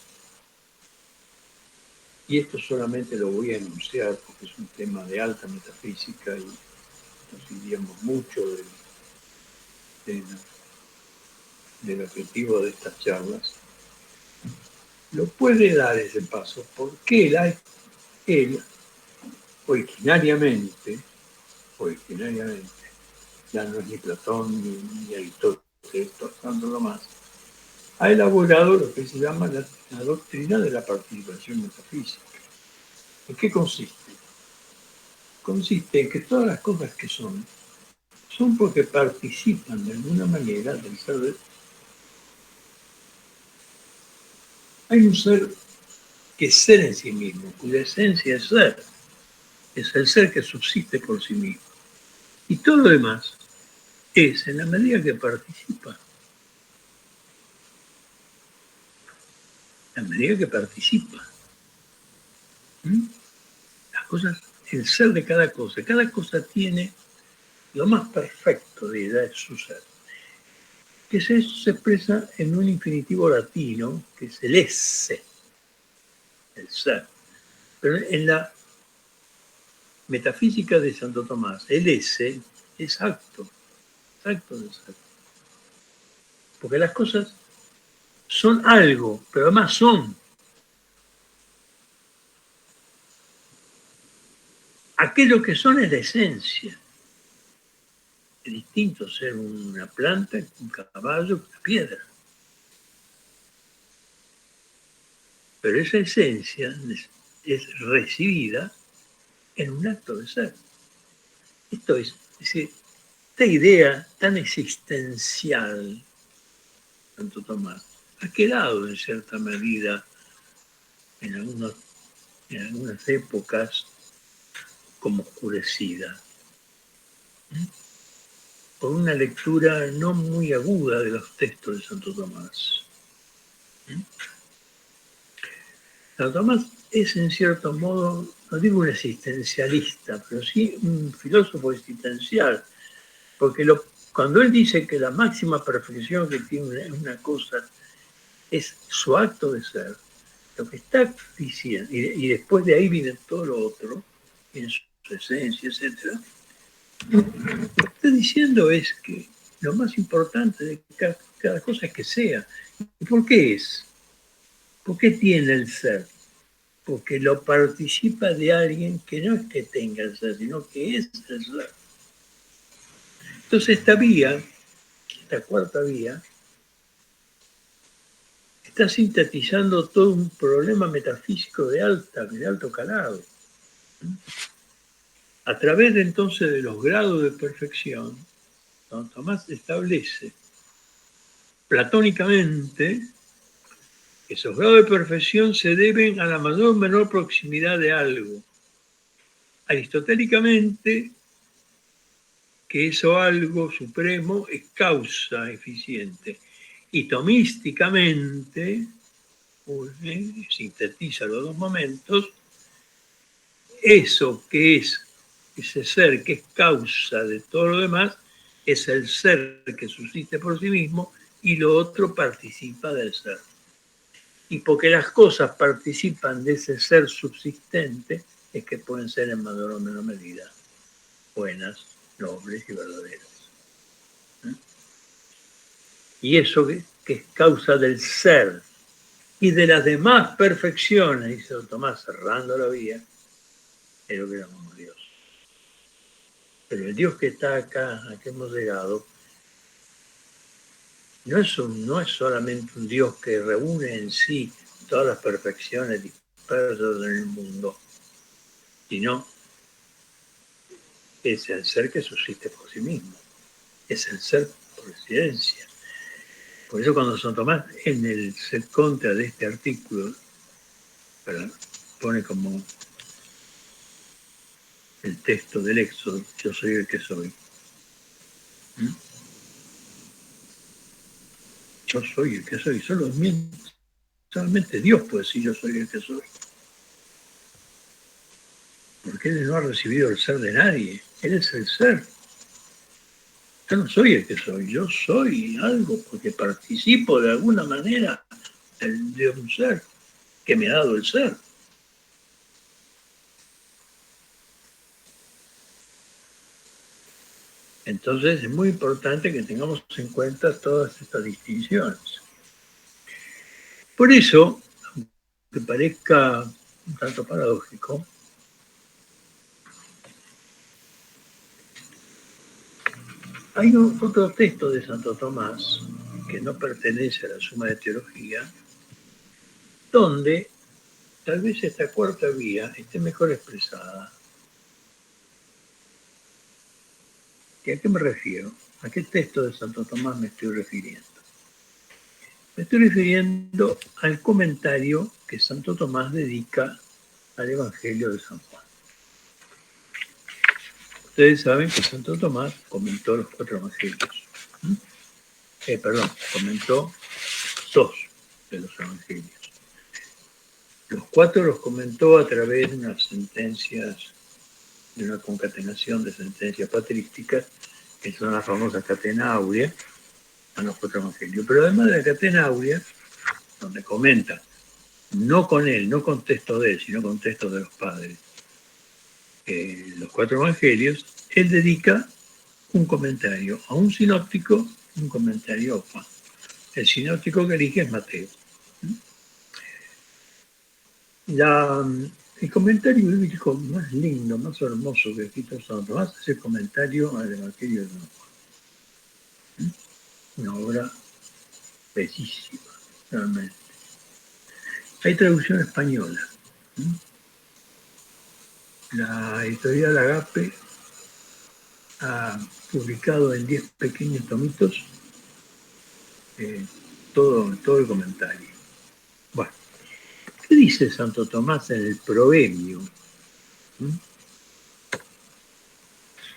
y esto solamente lo voy a enunciar porque es un tema de alta metafísica y nos iríamos mucho del objetivo de estas charlas. Lo puede dar ese paso porque él originariamente, ya no es ni Platón ni Aristóteles, esto Santo más, ha elaborado lo que se llama la doctrina de la participación metafísica. ¿En qué consiste? Consiste en que todas las cosas que son porque participan de alguna manera del ser de... Hay un ser que es ser en sí mismo, cuya esencia es ser. Es el ser que subsiste por sí mismo. Y todo lo demás es en la medida que participa. En la medida que participa. Las cosas, el ser de cada cosa tiene lo más perfecto de ella, es su ser. Que se expresa en un infinitivo latino, que es el esse, el ser. Pero en la metafísica de Santo Tomás, el esse es acto del ser. Porque las cosas son algo, pero además son. Aquello que son es la esencia. Es distinto ser una planta, un caballo, una piedra. Pero esa esencia es recibida en un acto de ser. Esto es decir, esta idea tan existencial, Santo Tomás, ha quedado en cierta medida en algunas épocas como oscurecida, por una lectura no muy aguda de los textos de Santo Tomás. Santo Tomás es en cierto modo, no digo un existencialista, pero sí un filósofo existencial, porque cuando él dice que la máxima perfección que tiene una cosa es su acto de ser, lo que está diciendo, y después de ahí viene todo lo otro, en su esencia, etc. Lo que está diciendo es que lo más importante de cada cosa es que sea. ¿Y por qué es? ¿Por qué tiene el ser? Porque lo participa de alguien que no es que tenga el ser, sino que es el ser. Entonces esta cuarta vía, está sintetizando todo un problema metafísico de alto calado. A través entonces de los grados de perfección, Santo Tomás establece platónicamente que esos grados de perfección se deben a la mayor o menor proximidad de algo. Aristotélicamente, que eso algo supremo es causa eficiente. Y tomísticamente, sintetiza los dos momentos, eso que es ese ser que es causa de todo lo demás, es el ser que subsiste por sí mismo y lo otro participa del ser. Y porque las cosas participan de ese ser subsistente, es que pueden ser en mayor o menor medida buenas, nobles y verdaderas. y eso que es causa del ser y de las demás perfecciones, dice Santo Tomás cerrando la vía, es lo que llamamos Dios. Pero el Dios que está acá, a que hemos llegado, no es solamente un Dios que reúne en sí todas las perfecciones dispersas en el mundo, sino que es el ser que subsiste por sí mismo, es el ser por excelencia. Por eso cuando Santo Tomás en el contra de este artículo pone como el texto del Éxodo, yo soy el que soy. Yo soy el que soy, solamente Dios puede decir yo soy el que soy. Porque Él no ha recibido el ser de nadie, Él es el ser. Yo no soy el que soy, yo soy algo porque participo de alguna manera de un ser que me ha dado el ser. Entonces es muy importante que tengamos en cuenta todas estas distinciones. Por eso, aunque parezca un tanto paradójico, hay otro texto de Santo Tomás que no pertenece a la Suma de Teología, donde tal vez esta cuarta vía esté mejor expresada. ¿Y a qué me refiero? ¿A qué texto de Santo Tomás me estoy refiriendo? Me estoy refiriendo al comentario que Santo Tomás dedica al Evangelio de San Juan. Ustedes saben que Santo Tomás comentó los 4 evangelios. Comentó 2 de los evangelios. Los 4 los comentó a través de unas sentencias, de una concatenación de sentencias patrísticas, que son las famosas catena áurea, a los 4 evangelios. Pero además de la catena áurea, donde comenta, no con él, no con texto de él, sino con textos de los padres, los 4 evangelios, él dedica un comentario a un sinóptico, un comentario a Juan. El sinóptico que elige es Mateo. El comentario bíblico más lindo, más hermoso que escrito Santo Tomás es el comentario al Evangelio de San Juan. Una obra bellísima, realmente. Hay traducción española. La editorial Agape ha publicado en 10 pequeños tomitos todo el comentario. Bueno, ¿qué dice Santo Tomás en el Proemio?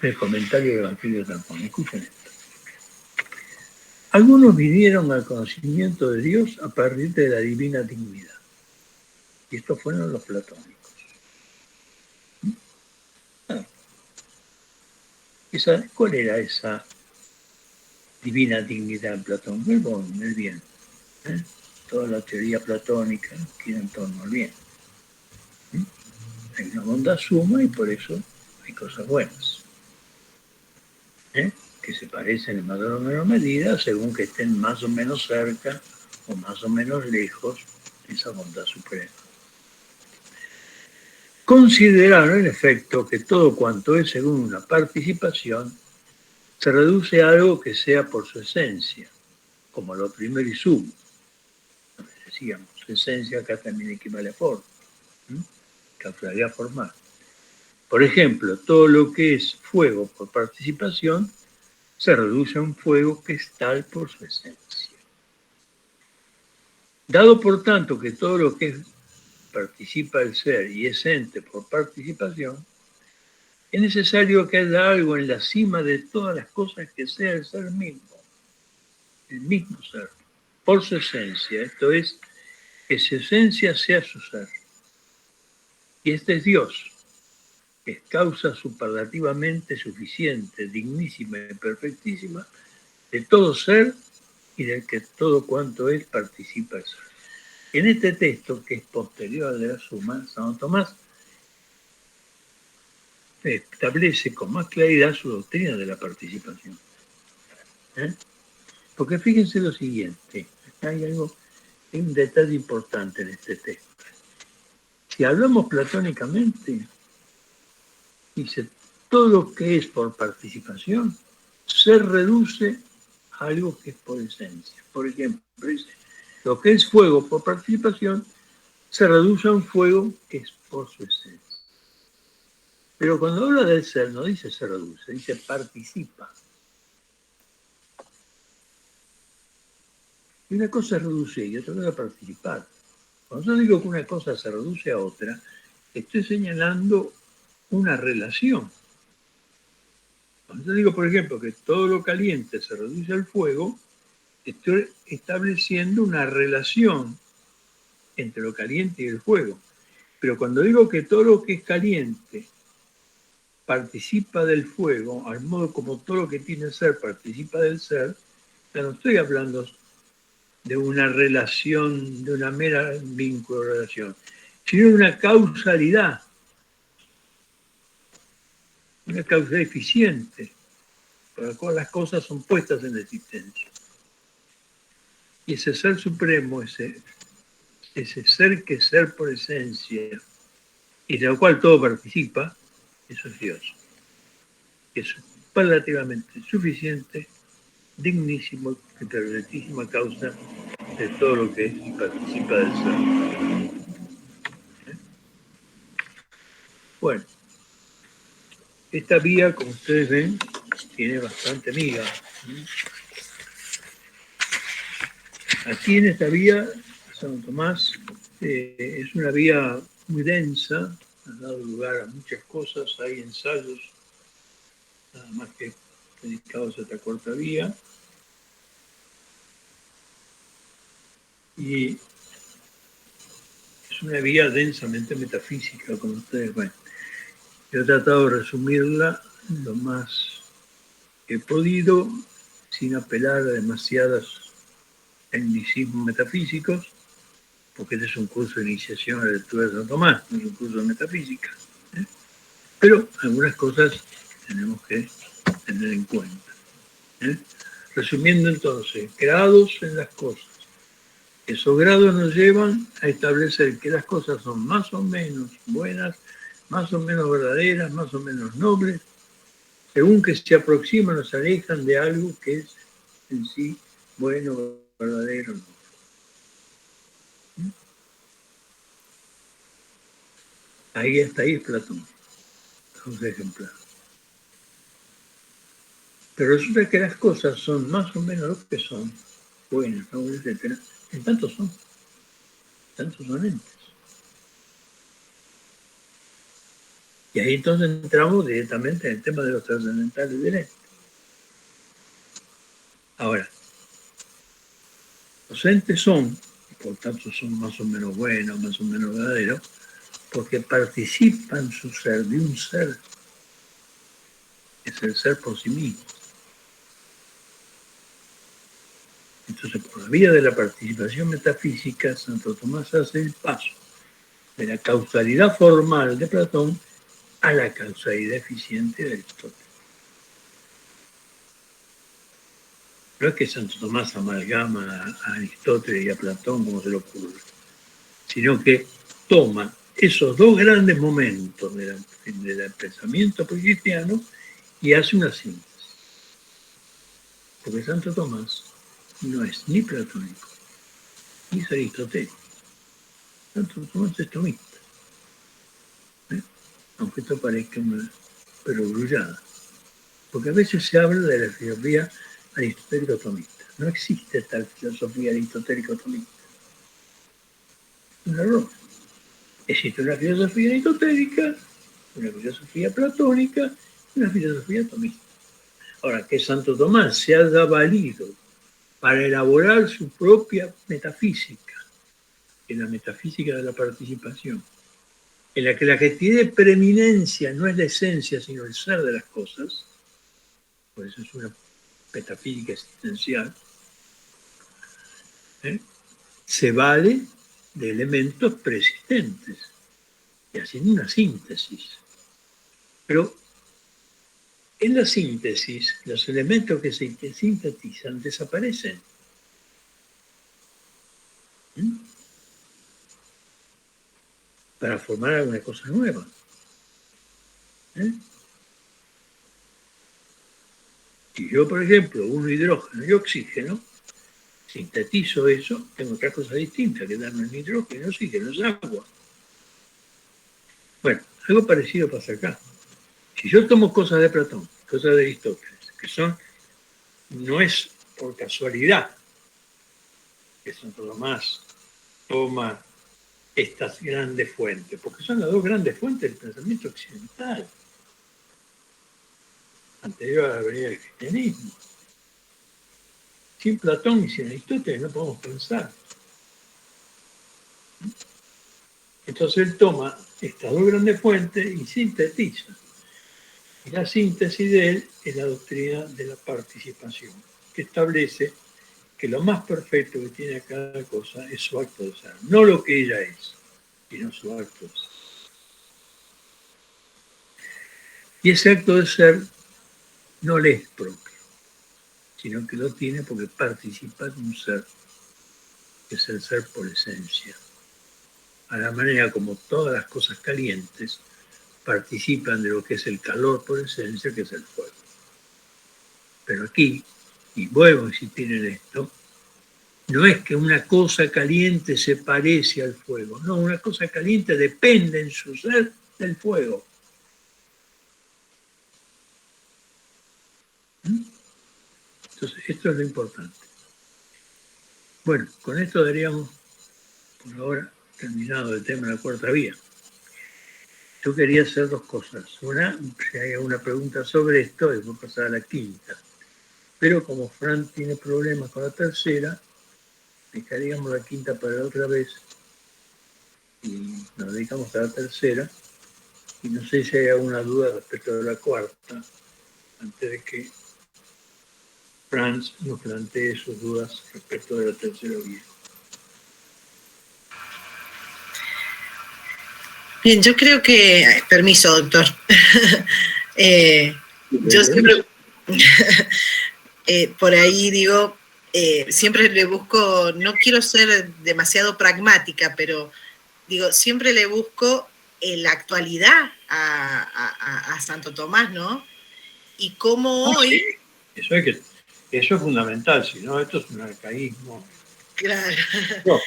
El comentario del Evangelio de San Juan. Escuchen esto. Algunos vinieron al conocimiento de Dios a partir de la divina dignidad. Y estos fueron los platónicos. ¿Cuál era esa divina dignidad en Platón? El bon, el bien. Toda la teoría platónica gira en torno al bien. Hay una bondad suma y por eso hay cosas buenas. Que se parecen en mayor o menor medida según que estén más o menos cerca o más o menos lejos de esa bondad suprema. Consideraron en efecto que todo cuanto es según una participación se reduce a algo que sea por su esencia, como lo primero y sumo. Decíamos, esencia acá también equivale a forma, causalidad formal. Por ejemplo, todo lo que es fuego por participación se reduce a un fuego que es tal por su esencia. Dado por tanto que todo lo que participa del ser y es ente por participación, es necesario que haya algo en la cima de todas las cosas que sea el ser mismo, el mismo ser, por su esencia, esto es, que su esencia sea su ser. Y este es Dios, que es causa superlativamente suficiente, dignísima y perfectísima de todo ser y del que todo cuanto es participa el ser. En este texto, que es posterior al de la Suma, Santo Tomás establece con más claridad su doctrina de la participación. Porque fíjense lo siguiente, acá hay un detalle importante en este texto. Si hablamos platónicamente, dice, todo lo que es por participación se reduce a algo que es por esencia. Por ejemplo, dice, lo que es fuego por participación se reduce a un fuego que es por su esencia. Pero cuando habla del ser, no dice se reduce, dice participa. Y una cosa es reducir y otra cosa es participar. Cuando yo digo que una cosa se reduce a otra, estoy señalando una relación. Cuando yo digo, por ejemplo, que todo lo caliente se reduce al fuego, estoy estableciendo una relación entre lo caliente y el fuego. Pero cuando digo que todo lo que es caliente participa del fuego, al modo como todo lo que tiene ser participa del ser, ya no estoy hablando de una relación, de una mera vínculo-relación, sino de una causalidad eficiente, por la cual las cosas son puestas en existencia. Y ese ser supremo, ese ser que es ser por esencia, y de lo cual todo participa, eso es Dios. Es relativamente suficiente, dignísimo, interesantísima causa de todo lo que es y participa del ser. Bueno, esta vía, como ustedes ven, tiene bastante miga. Aquí en esta vía, Santo Tomás, es una vía muy densa, ha dado lugar a muchas cosas, hay ensayos, nada más que dedicados a esta corta vía. Y es una vía densamente metafísica, como ustedes ven. Yo he tratado de resumirla lo más que he podido, sin apelar a demasiados tecnicismos metafísicos, porque este es un curso de iniciación a la lectura de San Tomás, no es un curso de metafísica. Pero algunas cosas tenemos que tener en cuenta. Resumiendo entonces, grados en las cosas. Esos grados nos llevan a establecer que las cosas son más o menos buenas, más o menos verdaderas, más o menos nobles, según que se aproximan o se alejan de algo que es en sí bueno, verdadero, no. Ahí hasta ahí es Platón, un ejemplar. Pero resulta que las cosas son más o menos lo que son, buenas, nobles, etc. En tanto son entes. Y ahí entonces entramos directamente en el tema de los trascendentales del ente. Ahora, los entes son, por tanto son más o menos buenos, más o menos verdaderos, porque participan su ser de un ser, es el ser por sí mismo. Entonces, por la vía de la participación metafísica, Santo Tomás hace el paso de la causalidad formal de Platón a la causalidad eficiente de Aristóteles. No es que Santo Tomás amalgama a Aristóteles y a Platón como se le ocurre, sino que toma esos dos grandes momentos del pensamiento cristiano y hace una síntesis. Porque Santo Tomás no es ni platónico, ni es aristotélico. Santo Tomás es tomista. Aunque esto parezca una perogrullada. Porque a veces se habla de la filosofía aristotélico-tomista. No existe tal filosofía aristotélico-tomista. Es un error. Existe una filosofía aristotélica, una filosofía platónica, una filosofía tomista. Ahora, que Santo Tomás se haya valido para elaborar su propia metafísica, en la metafísica de la participación, en la que tiene preeminencia no es la esencia, sino el ser de las cosas, por eso es una metafísica existencial, se vale de elementos preexistentes y haciendo una síntesis. Pero En la síntesis, los elementos que se sintetizan desaparecen. Para formar alguna cosa nueva. Si yo, por ejemplo, uno hidrógeno y oxígeno, sintetizo eso, tengo otra cosa distinta que darme el hidrógeno y oxígeno, es agua. Bueno, algo parecido pasa acá. Si yo tomo cosas de Platón, cosas de Aristóteles, que no es por casualidad que Santo Tomás toma estas grandes fuentes, porque son las dos grandes fuentes del pensamiento occidental, anterior a la venida del cristianismo. Sin Platón y sin Aristóteles no podemos pensar. Entonces él toma estas dos grandes fuentes y sintetiza. Y la síntesis de él es la doctrina de la participación, que establece que lo más perfecto que tiene cada cosa es su acto de ser. No lo que ella es, sino su acto de ser. Y ese acto de ser no le es propio, sino que lo tiene porque participa de un ser, que es el ser por esencia. A la manera como todas las cosas calientes participan de lo que es el calor por esencia, que es el fuego. Pero aquí, y vuelvo a insistir en esto, no es que una cosa caliente se parece al fuego, no, una cosa caliente depende en su ser del fuego. Entonces, esto es lo importante. Bueno, con esto daríamos, por ahora, terminado el tema de la cuarta vía. Yo quería hacer dos cosas. Una, si hay alguna pregunta sobre esto, después pasar a la quinta. Pero como Fran tiene problemas con la tercera, dejaríamos la quinta para la otra vez y nos dedicamos a la tercera. Y no sé si hay alguna duda respecto de la cuarta, antes de que Franz nos plantee sus dudas respecto de la tercera vía. Bien, yo creo que... Permiso, doctor. Yo siempre... por ahí digo, siempre le busco, no quiero ser demasiado pragmática, pero digo, siempre le busco la actualidad a Santo Tomás, ¿no? Y cómo hoy... Sí. Eso es fundamental, si no, esto es un arcaísmo. Claro. No.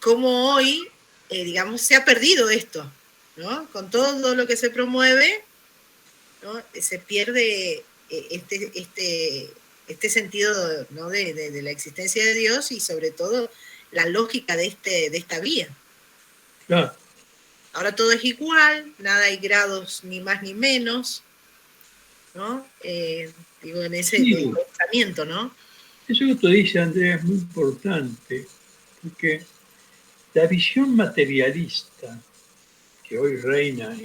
Cómo hoy, digamos, se ha perdido esto, ¿no? Con todo lo que se promueve, ¿no? Se pierde este sentido, ¿no? de la existencia de Dios y sobre todo la lógica de esta vía. Claro. Ahora todo es igual, nada hay grados ni más ni menos, ¿no? Digo, en ese pensamiento, ¿no? Eso que tú dices, Andrea, es muy importante, porque la visión materialista que hoy reina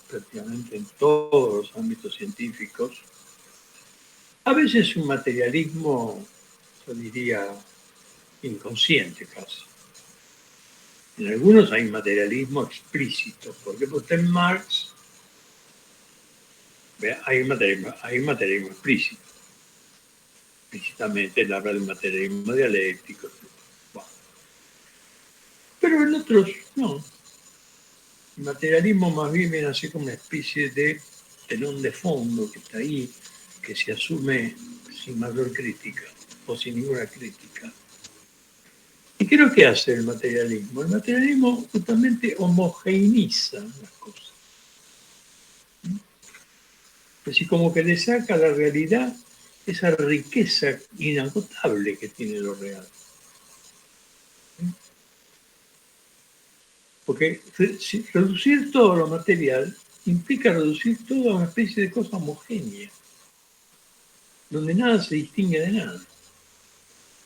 prácticamente en todos los ámbitos científicos, a veces es un materialismo, yo diría, inconsciente casi. En algunos hay materialismo explícito, porque en Marx hay materialismo explícito. Explícitamente él habla de un materialismo dialéctico. Bueno. Pero en otros no. El materialismo más bien viene así como una especie de telón de fondo que está ahí, que se asume sin mayor crítica o sin ninguna crítica. ¿Y qué es lo que hace el materialismo? El materialismo justamente homogeneiza las cosas. Así como que le saca a la realidad esa riqueza inagotable que tiene lo real. Porque reducir todo lo material implica reducir todo a una especie de cosa homogénea, donde nada se distingue de nada.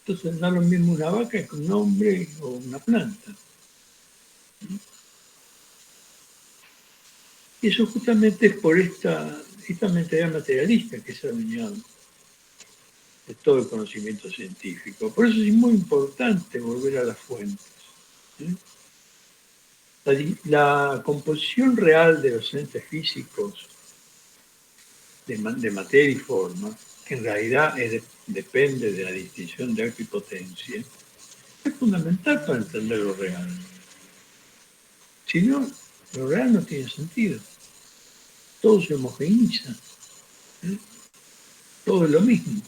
Entonces da lo mismo una vaca que un hombre o una planta. Y eso justamente es por esta mentalidad materialista que se ha adueñado de todo el conocimiento científico. Por eso es muy importante volver a las fuentes. La composición real de los entes físicos de materia y forma, que en realidad depende de la distinción de acto y potencia, es fundamental para entender lo real. Si no, lo real no tiene sentido. Todo se homogeneiza. Todo es lo mismo.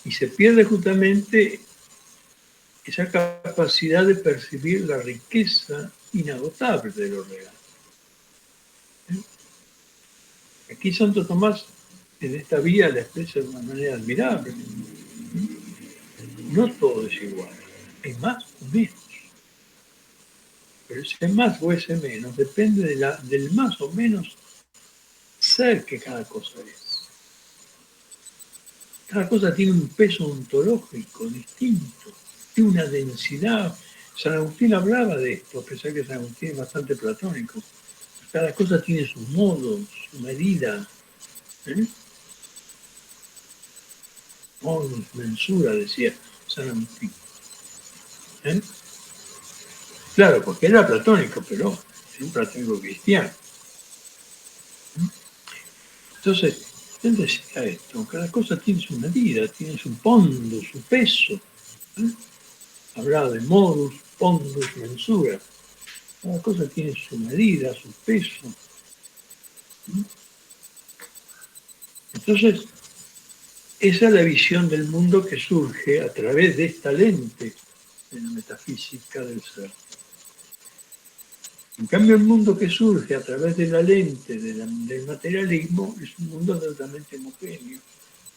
Y se pierde justamente esa capacidad de percibir la riqueza inagotable de lo real. Aquí Santo Tomás, en esta vía, la expresa de una manera admirable. No todo es igual, hay más o menos. Pero ese más o ese menos depende del más o menos ser que cada cosa es. Cada cosa tiene un peso ontológico distinto, tiene una densidad. San Agustín hablaba de esto, a pesar que San Agustín es bastante platónico. Cada cosa tiene su modo, su medida. Modus, mensura, decía San Agustín. Claro, porque era platónico, pero es un platónico cristiano. Entonces, él decía esto, cada cosa tiene su medida, tiene su pondo, su peso. Hablaba de modus, pondus, mensura. Cada cosa tiene su medida, su peso. Entonces, esa es la visión del mundo que surge a través de esta lente de la metafísica del ser. En cambio, el mundo que surge a través de la lente del materialismo es un mundo totalmente homogéneo,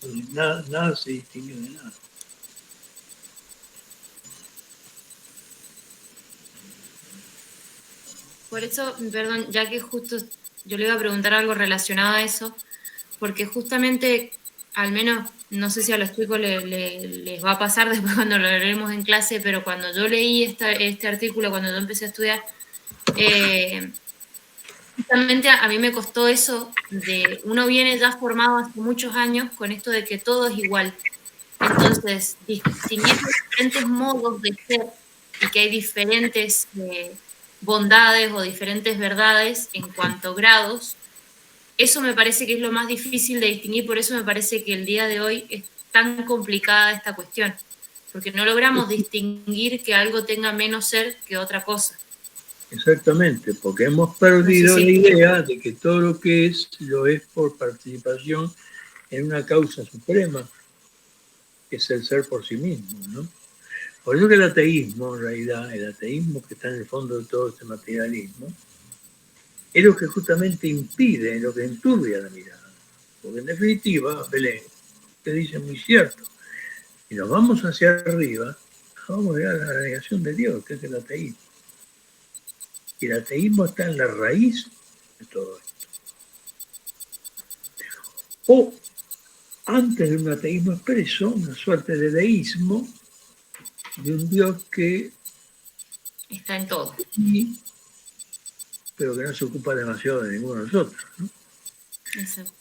donde nada se distingue de nada. Por eso, perdón, ya que justo yo le iba a preguntar algo relacionado a eso, porque justamente, al menos, no sé si a los chicos les va a pasar después cuando lo leeremos en clase, pero cuando yo leí este artículo, cuando yo empecé a estudiar, justamente a mí me costó eso, de uno viene ya formado hace muchos años con esto de que todo es igual. Entonces, distinguir diferentes modos de ser y que hay diferentes bondades o diferentes verdades en cuanto a grados, eso me parece que es lo más difícil de distinguir, por eso me parece que el día de hoy es tan complicada esta cuestión, porque no logramos distinguir que algo tenga menos ser que otra cosa. Exactamente, porque hemos perdido la idea de que todo lo que es, lo es por participación en una causa suprema, que es el ser por sí mismo, ¿no? Por eso que el ateísmo, en realidad, el ateísmo que está en el fondo de todo este materialismo, es lo que justamente impide, lo que enturbia la mirada. Porque en definitiva, Belén, usted dice muy cierto, si nos vamos hacia arriba, vamos a llegar a la negación de Dios, que es el ateísmo. Y el ateísmo está en la raíz de todo esto. O, antes de un ateísmo expreso, una suerte de deísmo de un Dios que está en todo. Pero que no se ocupa demasiado de ninguno de nosotros, ¿no? Exacto.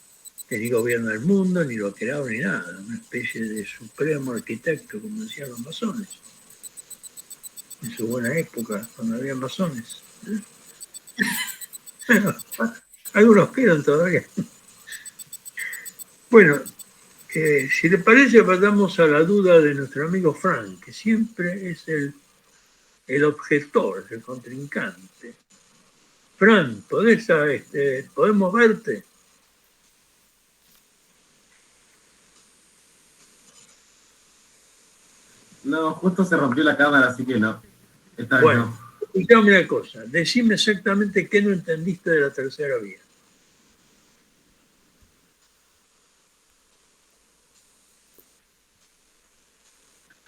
Que ni gobierna el mundo, ni lo ha creado, ni nada. Una especie de supremo arquitecto, como decían los masones. En su buena época, cuando había masones. Bueno, algunos quedan todavía. Bueno, si le parece, pasamos a la duda de nuestro amigo Frank, que siempre es el objetor, el contrincante. Fran, ¿podemos verte? No, justo se rompió la cámara, así que no. Esta vez Bueno, no. escuchame una cosa. Decime exactamente qué no entendiste de la tercera vía.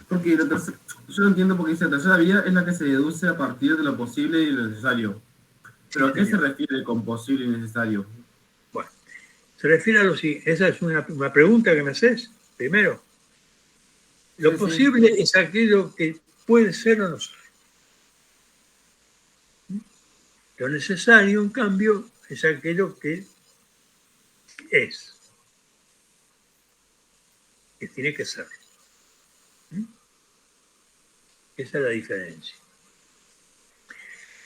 Porque yo no entiendo por qué dice la tercera vía es la que se deduce a partir de lo posible y lo necesario. ¿Pero a qué se refiere con posible y necesario? Bueno, se refiere a lo siguiente. Esa es una pregunta que me haces, primero. Lo posible es aquello que puede ser o no ser. Lo necesario, en cambio, es aquello que es. Que tiene que ser. Esa es la diferencia.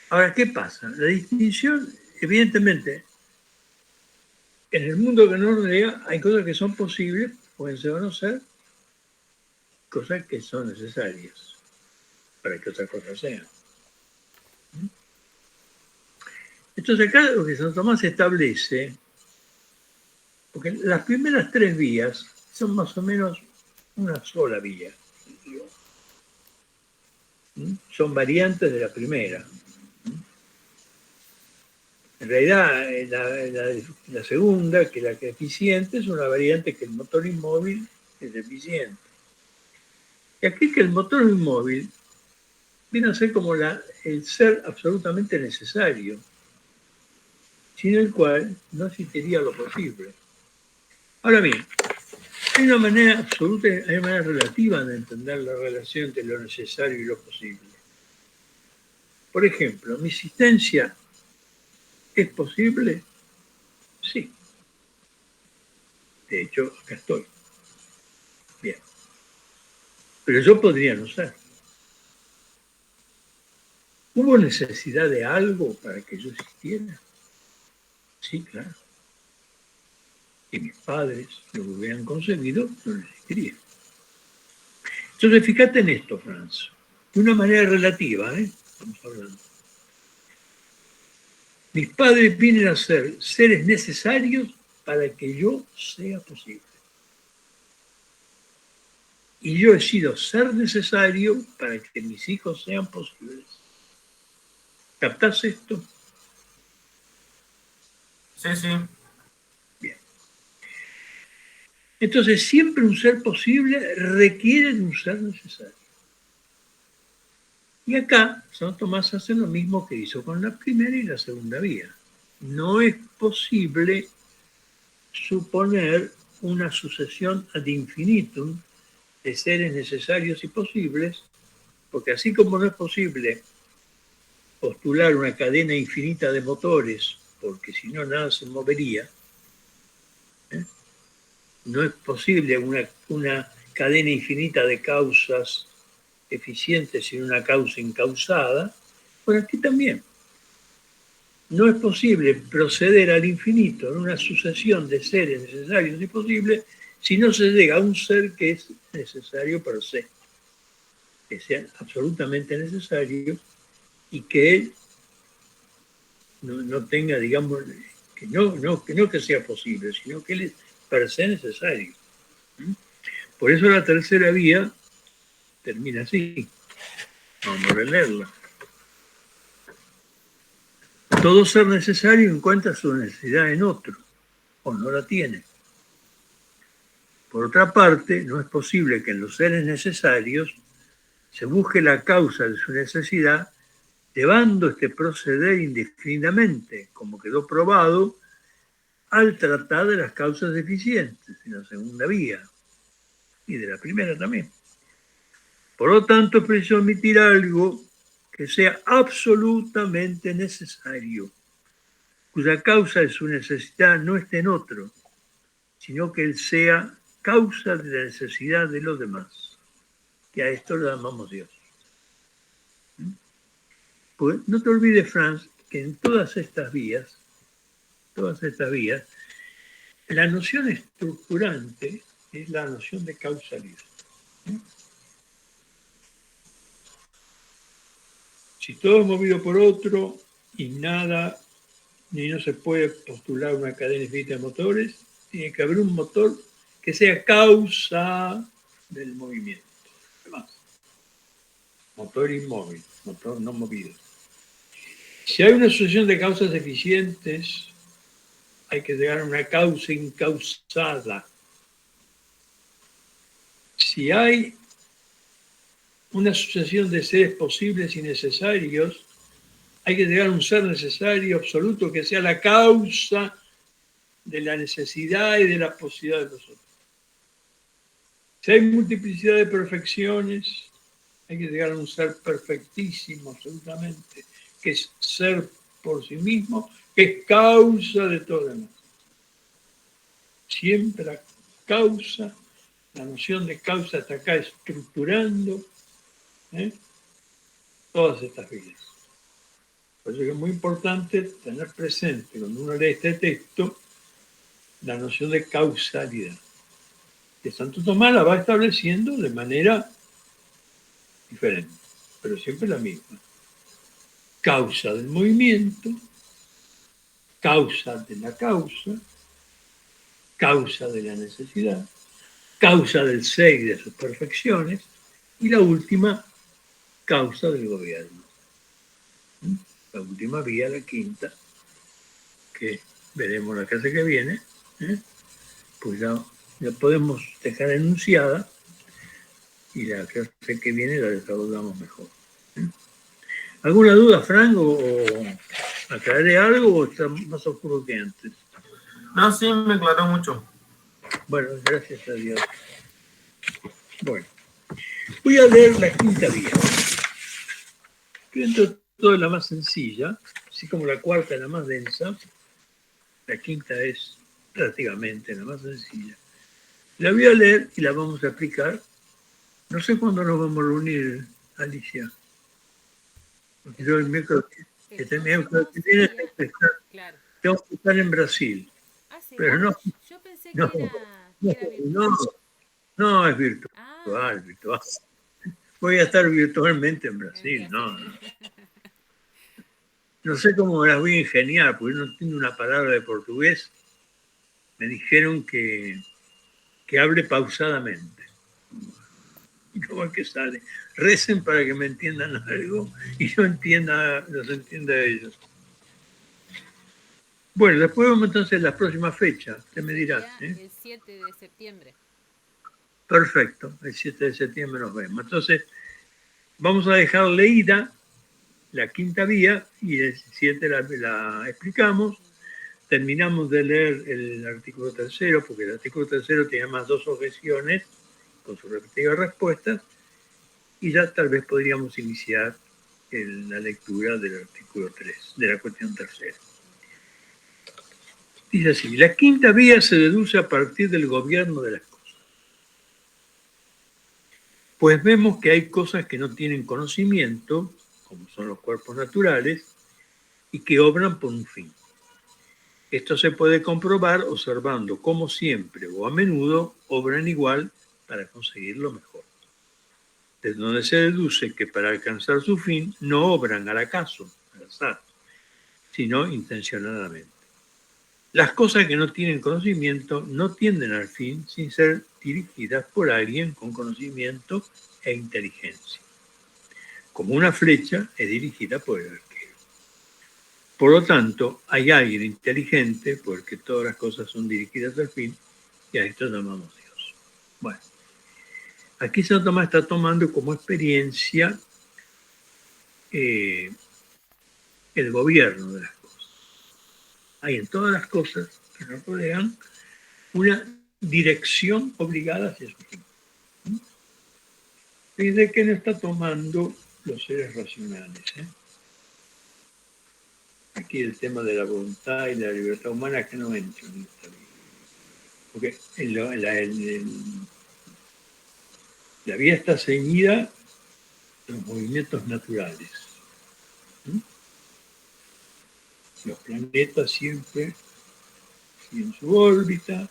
Ahora, ¿qué pasa? La distinción, evidentemente, en el mundo que nos rodea hay cosas que son posibles, pueden ser o no ser, cosas que son necesarias para que otras cosas sean. Entonces acá lo que Santo Tomás establece, porque las primeras 3 vías son más o menos una sola vía, son variantes de la primera. En realidad, la segunda, que es la que es eficiente, es una variante que el motor inmóvil es eficiente. Y aquí que el motor inmóvil viene a ser como el ser absolutamente necesario, sin el cual no existiría lo posible. Ahora bien, hay una manera absoluta, hay una manera relativa de entender la relación entre lo necesario y lo posible. Por ejemplo, ¿mi existencia es posible? Sí. De hecho, acá estoy. Bien. Pero yo podría no ser. ¿Hubo necesidad de algo para que yo existiera? Sí, claro. Y mis padres lo hubieran concebido, no existiría. Entonces, fíjate en esto, Franz. De una manera relativa, estamos hablando. Mis padres vienen a ser seres necesarios para que yo sea posible. Y yo he sido ser necesario para que mis hijos sean posibles. ¿Captás esto? Sí, sí. Bien. Entonces, siempre un ser posible requiere de un ser necesario. Y acá Santo Tomás hace lo mismo que hizo con la primera y la segunda vía. No es posible suponer una sucesión ad infinitum de seres necesarios y posibles, porque así como no es posible postular una cadena infinita de motores, porque si no nada se movería, no es posible una cadena infinita de causas eficientes sin una causa incausada, pues aquí también. No es posible proceder al infinito en una sucesión de seres necesarios y posibles si no se llega a un ser que es necesario per se, que sea absolutamente necesario y que él no tenga, digamos, que no que sea posible, sino que él es per se necesario. Por eso la tercera vía termina así. Vamos a releerla. Todo ser necesario encuentra su necesidad en otro, o no la tiene. Por otra parte, no es posible que en los seres necesarios se busque la causa de su necesidad, llevando este proceder indefinidamente, como quedó probado al tratar de las causas deficientes en la segunda vía, y de la primera también. Por lo tanto, es preciso admitir algo que sea absolutamente necesario, cuya causa de su necesidad no esté en otro, sino que él sea causa de la necesidad de los demás. Y a esto lo llamamos Dios. Pues no te olvides, Franz, que en todas estas vías, la noción estructurante es la noción de causalidad. Si todo es movido por otro y nada, ni no se puede postular una cadena infinita de motores, tiene que haber un motor que sea causa del movimiento. Además, motor inmóvil, motor no movido. Si hay una sucesión de causas eficientes, hay que llegar a una causa incausada. Si hay una sucesión de seres posibles y necesarios, hay que llegar a un ser necesario absoluto que sea la causa de la necesidad y de la posibilidad de los otros. Si hay multiplicidad de perfecciones, hay que llegar a un ser perfectísimo absolutamente, que es ser por sí mismo, que es causa de todo lo demás. Siempre la causa, la noción de causa está acá estructurando todas estas vidas. Por eso es muy importante tener presente, cuando uno lee este texto, la noción de causalidad. Que Santo Tomás la va estableciendo de manera diferente, pero siempre la misma. Causa del movimiento, causa de la causa de la necesidad, causa del ser y de sus perfecciones, y la última, causa del gobierno. La última vía, la quinta, que veremos la clase que viene, pues ya podemos dejar enunciada y la clase que viene la desarrollamos mejor. ¿Alguna duda, Frank? ¿O aclaré algo o está más oscuro que antes? No, sí, me aclaró mucho. Bueno, gracias a Dios. Bueno, voy a leer la quinta vía. Que dentro de todo es la más sencilla, así como la cuarta es la más densa, la quinta es prácticamente la más sencilla. La voy a leer y la vamos a explicar. No sé cuándo nos vamos a reunir, Alicia. Porque yo el miércoles que viene Claro. tengo que estar en Brasil. Ah, ¿sí? Pero no, Yo pensé no, que era virtual. no es virtual, Ah, virtual. Voy a estar virtualmente en Brasil, no. No sé cómo me las voy a ingeniar, porque no entiendo una palabra de portugués. Me dijeron que hable pausadamente. ¿Y cómo es que sale? Recen para que me entiendan algo y yo los entienda a ellos. Bueno, después vamos entonces a la próxima fecha. Usted me dirá. El 7 de septiembre. Perfecto, el 7 de septiembre nos vemos. Entonces, vamos a dejar leída la quinta vía y el 7 la explicamos. Terminamos de leer el artículo tercero, porque el artículo tercero tiene más 2 objeciones con sus respectivas respuestas, y ya tal vez podríamos iniciar la lectura del artículo 3, de la cuestión tercera. Dice así: la quinta vía se deduce a partir del gobierno de las cosas. Pues vemos que hay cosas que no tienen conocimiento, como son los cuerpos naturales, y que obran por un fin. Esto se puede comprobar observando cómo siempre o a menudo obran igual para conseguir lo mejor. De donde se deduce que para alcanzar su fin no obran al acaso, al azar, sino intencionadamente. Las cosas que no tienen conocimiento no tienden al fin sin ser dirigidas por alguien con conocimiento e inteligencia. Como una flecha es dirigida por el arquero. Por lo tanto, hay alguien inteligente porque todas las cosas son dirigidas al fin y a esto llamamos Dios. Bueno, aquí Santo Tomás está tomando como experiencia el gobierno de las cosas. Hay en todas las cosas que nos rodean una dirección obligada hacia su fin. ¿Y de qué nos está tomando los seres racionales? Aquí el tema de la voluntad y la libertad humana que no entra en esta vida. Porque la vida está ceñida a los movimientos naturales. Los planetas siempre siguen su órbita.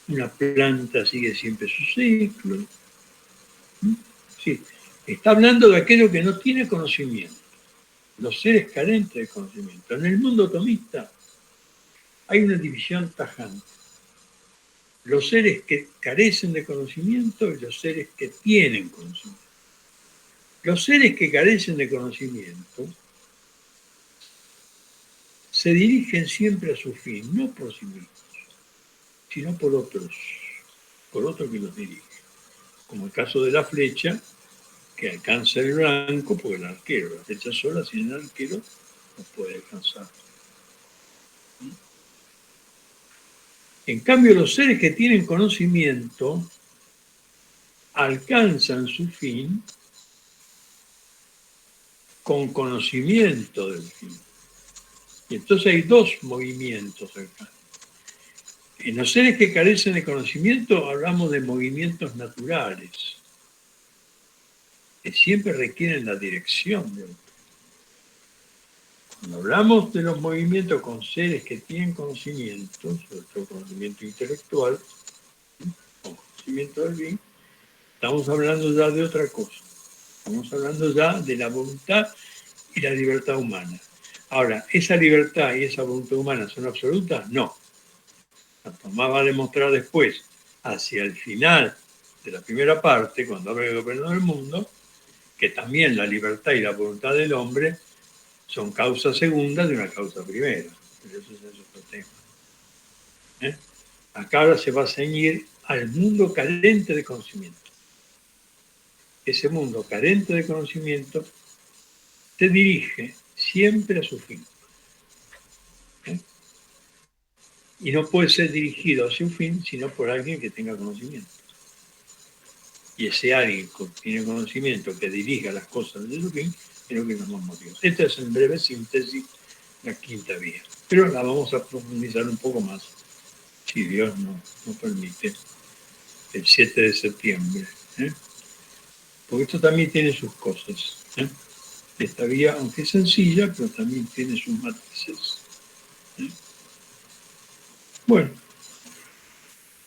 Una planta sigue siempre su ciclo. Sí, está hablando de aquello que no tiene conocimiento. Los seres carentes de conocimiento. En el mundo tomista hay una división tajante. Los seres que carecen de conocimiento y los seres que tienen conocimiento. Los seres que carecen de conocimiento se dirigen siempre a su fin, no por sí mismos, sino por otros que los dirigen. Como el caso de la flecha, que alcanza el blanco por el arquero. La flecha sola sin el arquero no puede alcanzar. En cambio, los seres que tienen conocimiento alcanzan su fin con conocimiento del fin. Y entonces hay 2 movimientos acá. En los seres que carecen de conocimiento hablamos de movimientos naturales, que siempre requieren la dirección de otro. Cuando hablamos de los movimientos con seres que tienen conocimiento, sobre todo conocimiento intelectual, o conocimiento del bien, estamos hablando ya de otra cosa. Estamos hablando ya de la voluntad y la libertad humana. Ahora, ¿esa libertad y esa voluntad humana son absolutas? No. Tomás va a demostrar después, hacia el final de la primera parte, cuando habla de gobierno del mundo, que también la libertad y la voluntad del hombre son causa segunda de una causa primera. Pero eso es otro tema. Acá ahora se va a ceñir al mundo carente de conocimiento. Ese mundo carente de conocimiento se dirige siempre a su fin. Y no puede ser dirigido a su fin sino por alguien que tenga conocimiento. Y ese alguien que tiene conocimiento, que dirija las cosas de su fin, es lo que llamamos Dios. Esta es en breve síntesis la quinta vía. Pero la vamos a profundizar un poco más, si Dios nos permite, el 7 de septiembre. Porque esto también tiene sus cosas. Esta vía, aunque es sencilla, pero también tiene sus matices. Bueno,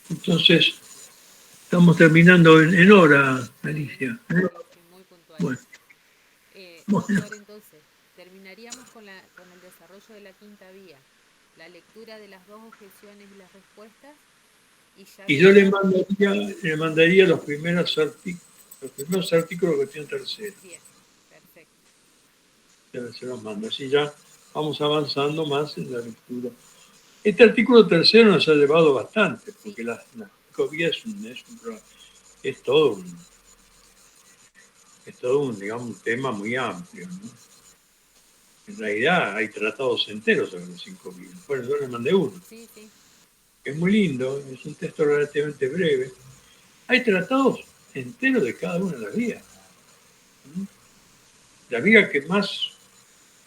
entonces estamos terminando en hora, Alicia. Muy puntual. Bueno. Doctor, entonces, terminaríamos con el desarrollo de la quinta vía, la lectura de las dos objeciones y las respuestas. Y yo le mandaría los primeros artículos que tiene tercero. Bien, perfecto. Se los mando, así ya vamos avanzando más en la lectura. Este artículo tercero nos ha llevado bastante, porque la psicovía es todo un, digamos, un tema muy amplio, ¿no? En realidad hay tratados enteros sobre los 5 vidas. Bueno, yo le mandé uno. Sí. Es muy lindo, es un texto relativamente breve. Hay tratados enteros de cada una de las vías. La vía que más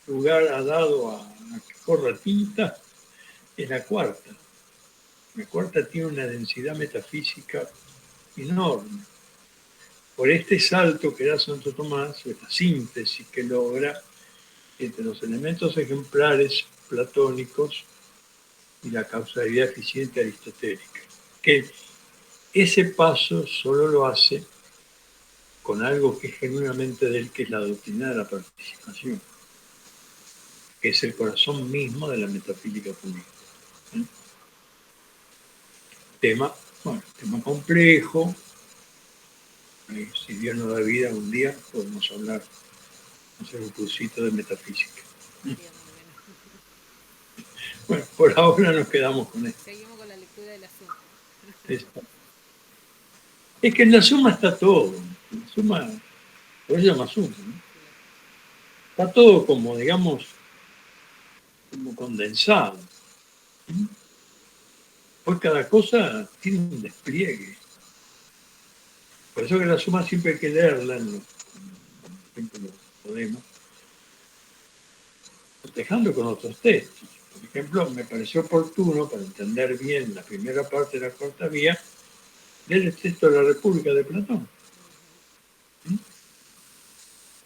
lugar ha dado a que corra tinta es la cuarta. La cuarta tiene una densidad metafísica enorme. Por este salto que da Santo Tomás, esta síntesis que logra entre los elementos ejemplares platónicos y la causalidad eficiente aristotélica. Que ese paso solo lo hace con algo que es genuinamente de él, que es la doctrina de la participación, que es el corazón mismo de la metafísica pública. Tema complejo. Si Dios nos da vida un día, podemos hacer un cursito de metafísica. Bueno, por ahora nos quedamos con esto. Seguimos con la lectura de la suma. Es que en la suma está todo. En la suma, por eso se llama suma, ¿no? Está todo como, digamos, como condensado. Pues cada cosa tiene un despliegue. Por eso que la suma siempre hay que leerla, siempre lo podemos, dejando con otros textos. Por ejemplo, me pareció oportuno, para entender bien la primera parte de la cuarta vía, leer el texto de la República de Platón.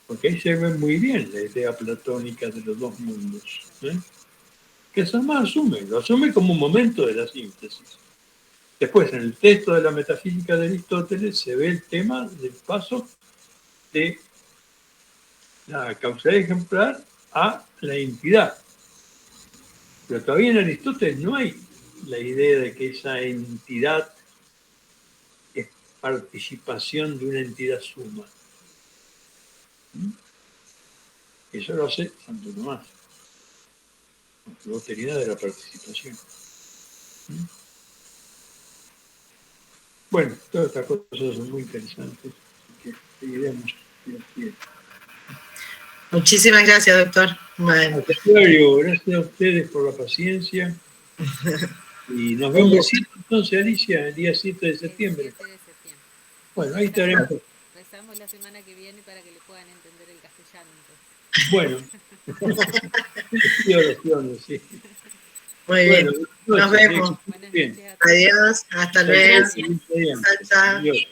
Porque ahí se ve muy bien la idea platónica de los dos mundos. Que Samá lo asume como un momento de la síntesis. Después, en el texto de la metafísica de Aristóteles, se ve el tema del paso de la causalidad ejemplar a la entidad. Pero todavía en Aristóteles no hay la idea de que esa entidad es participación de una entidad suma. Eso lo hace Santo Tomás, con su doctrina de la participación. Bueno, todas estas cosas son muy interesantes, que seguiremos. Muchísimas gracias, doctor. Bueno. Gracias a ustedes por la paciencia. Y nos vemos entonces, Alicia, el día 7 de septiembre. 7 de septiembre. Bueno, ahí estaremos. Rezamos la semana que viene para que le puedan entender el castellano. Entonces. Bueno, y oraciones, sí. Muy bien. Nos vemos. Buenas noches a todos. Adiós. Hasta luego. Bien. Chao. Adiós.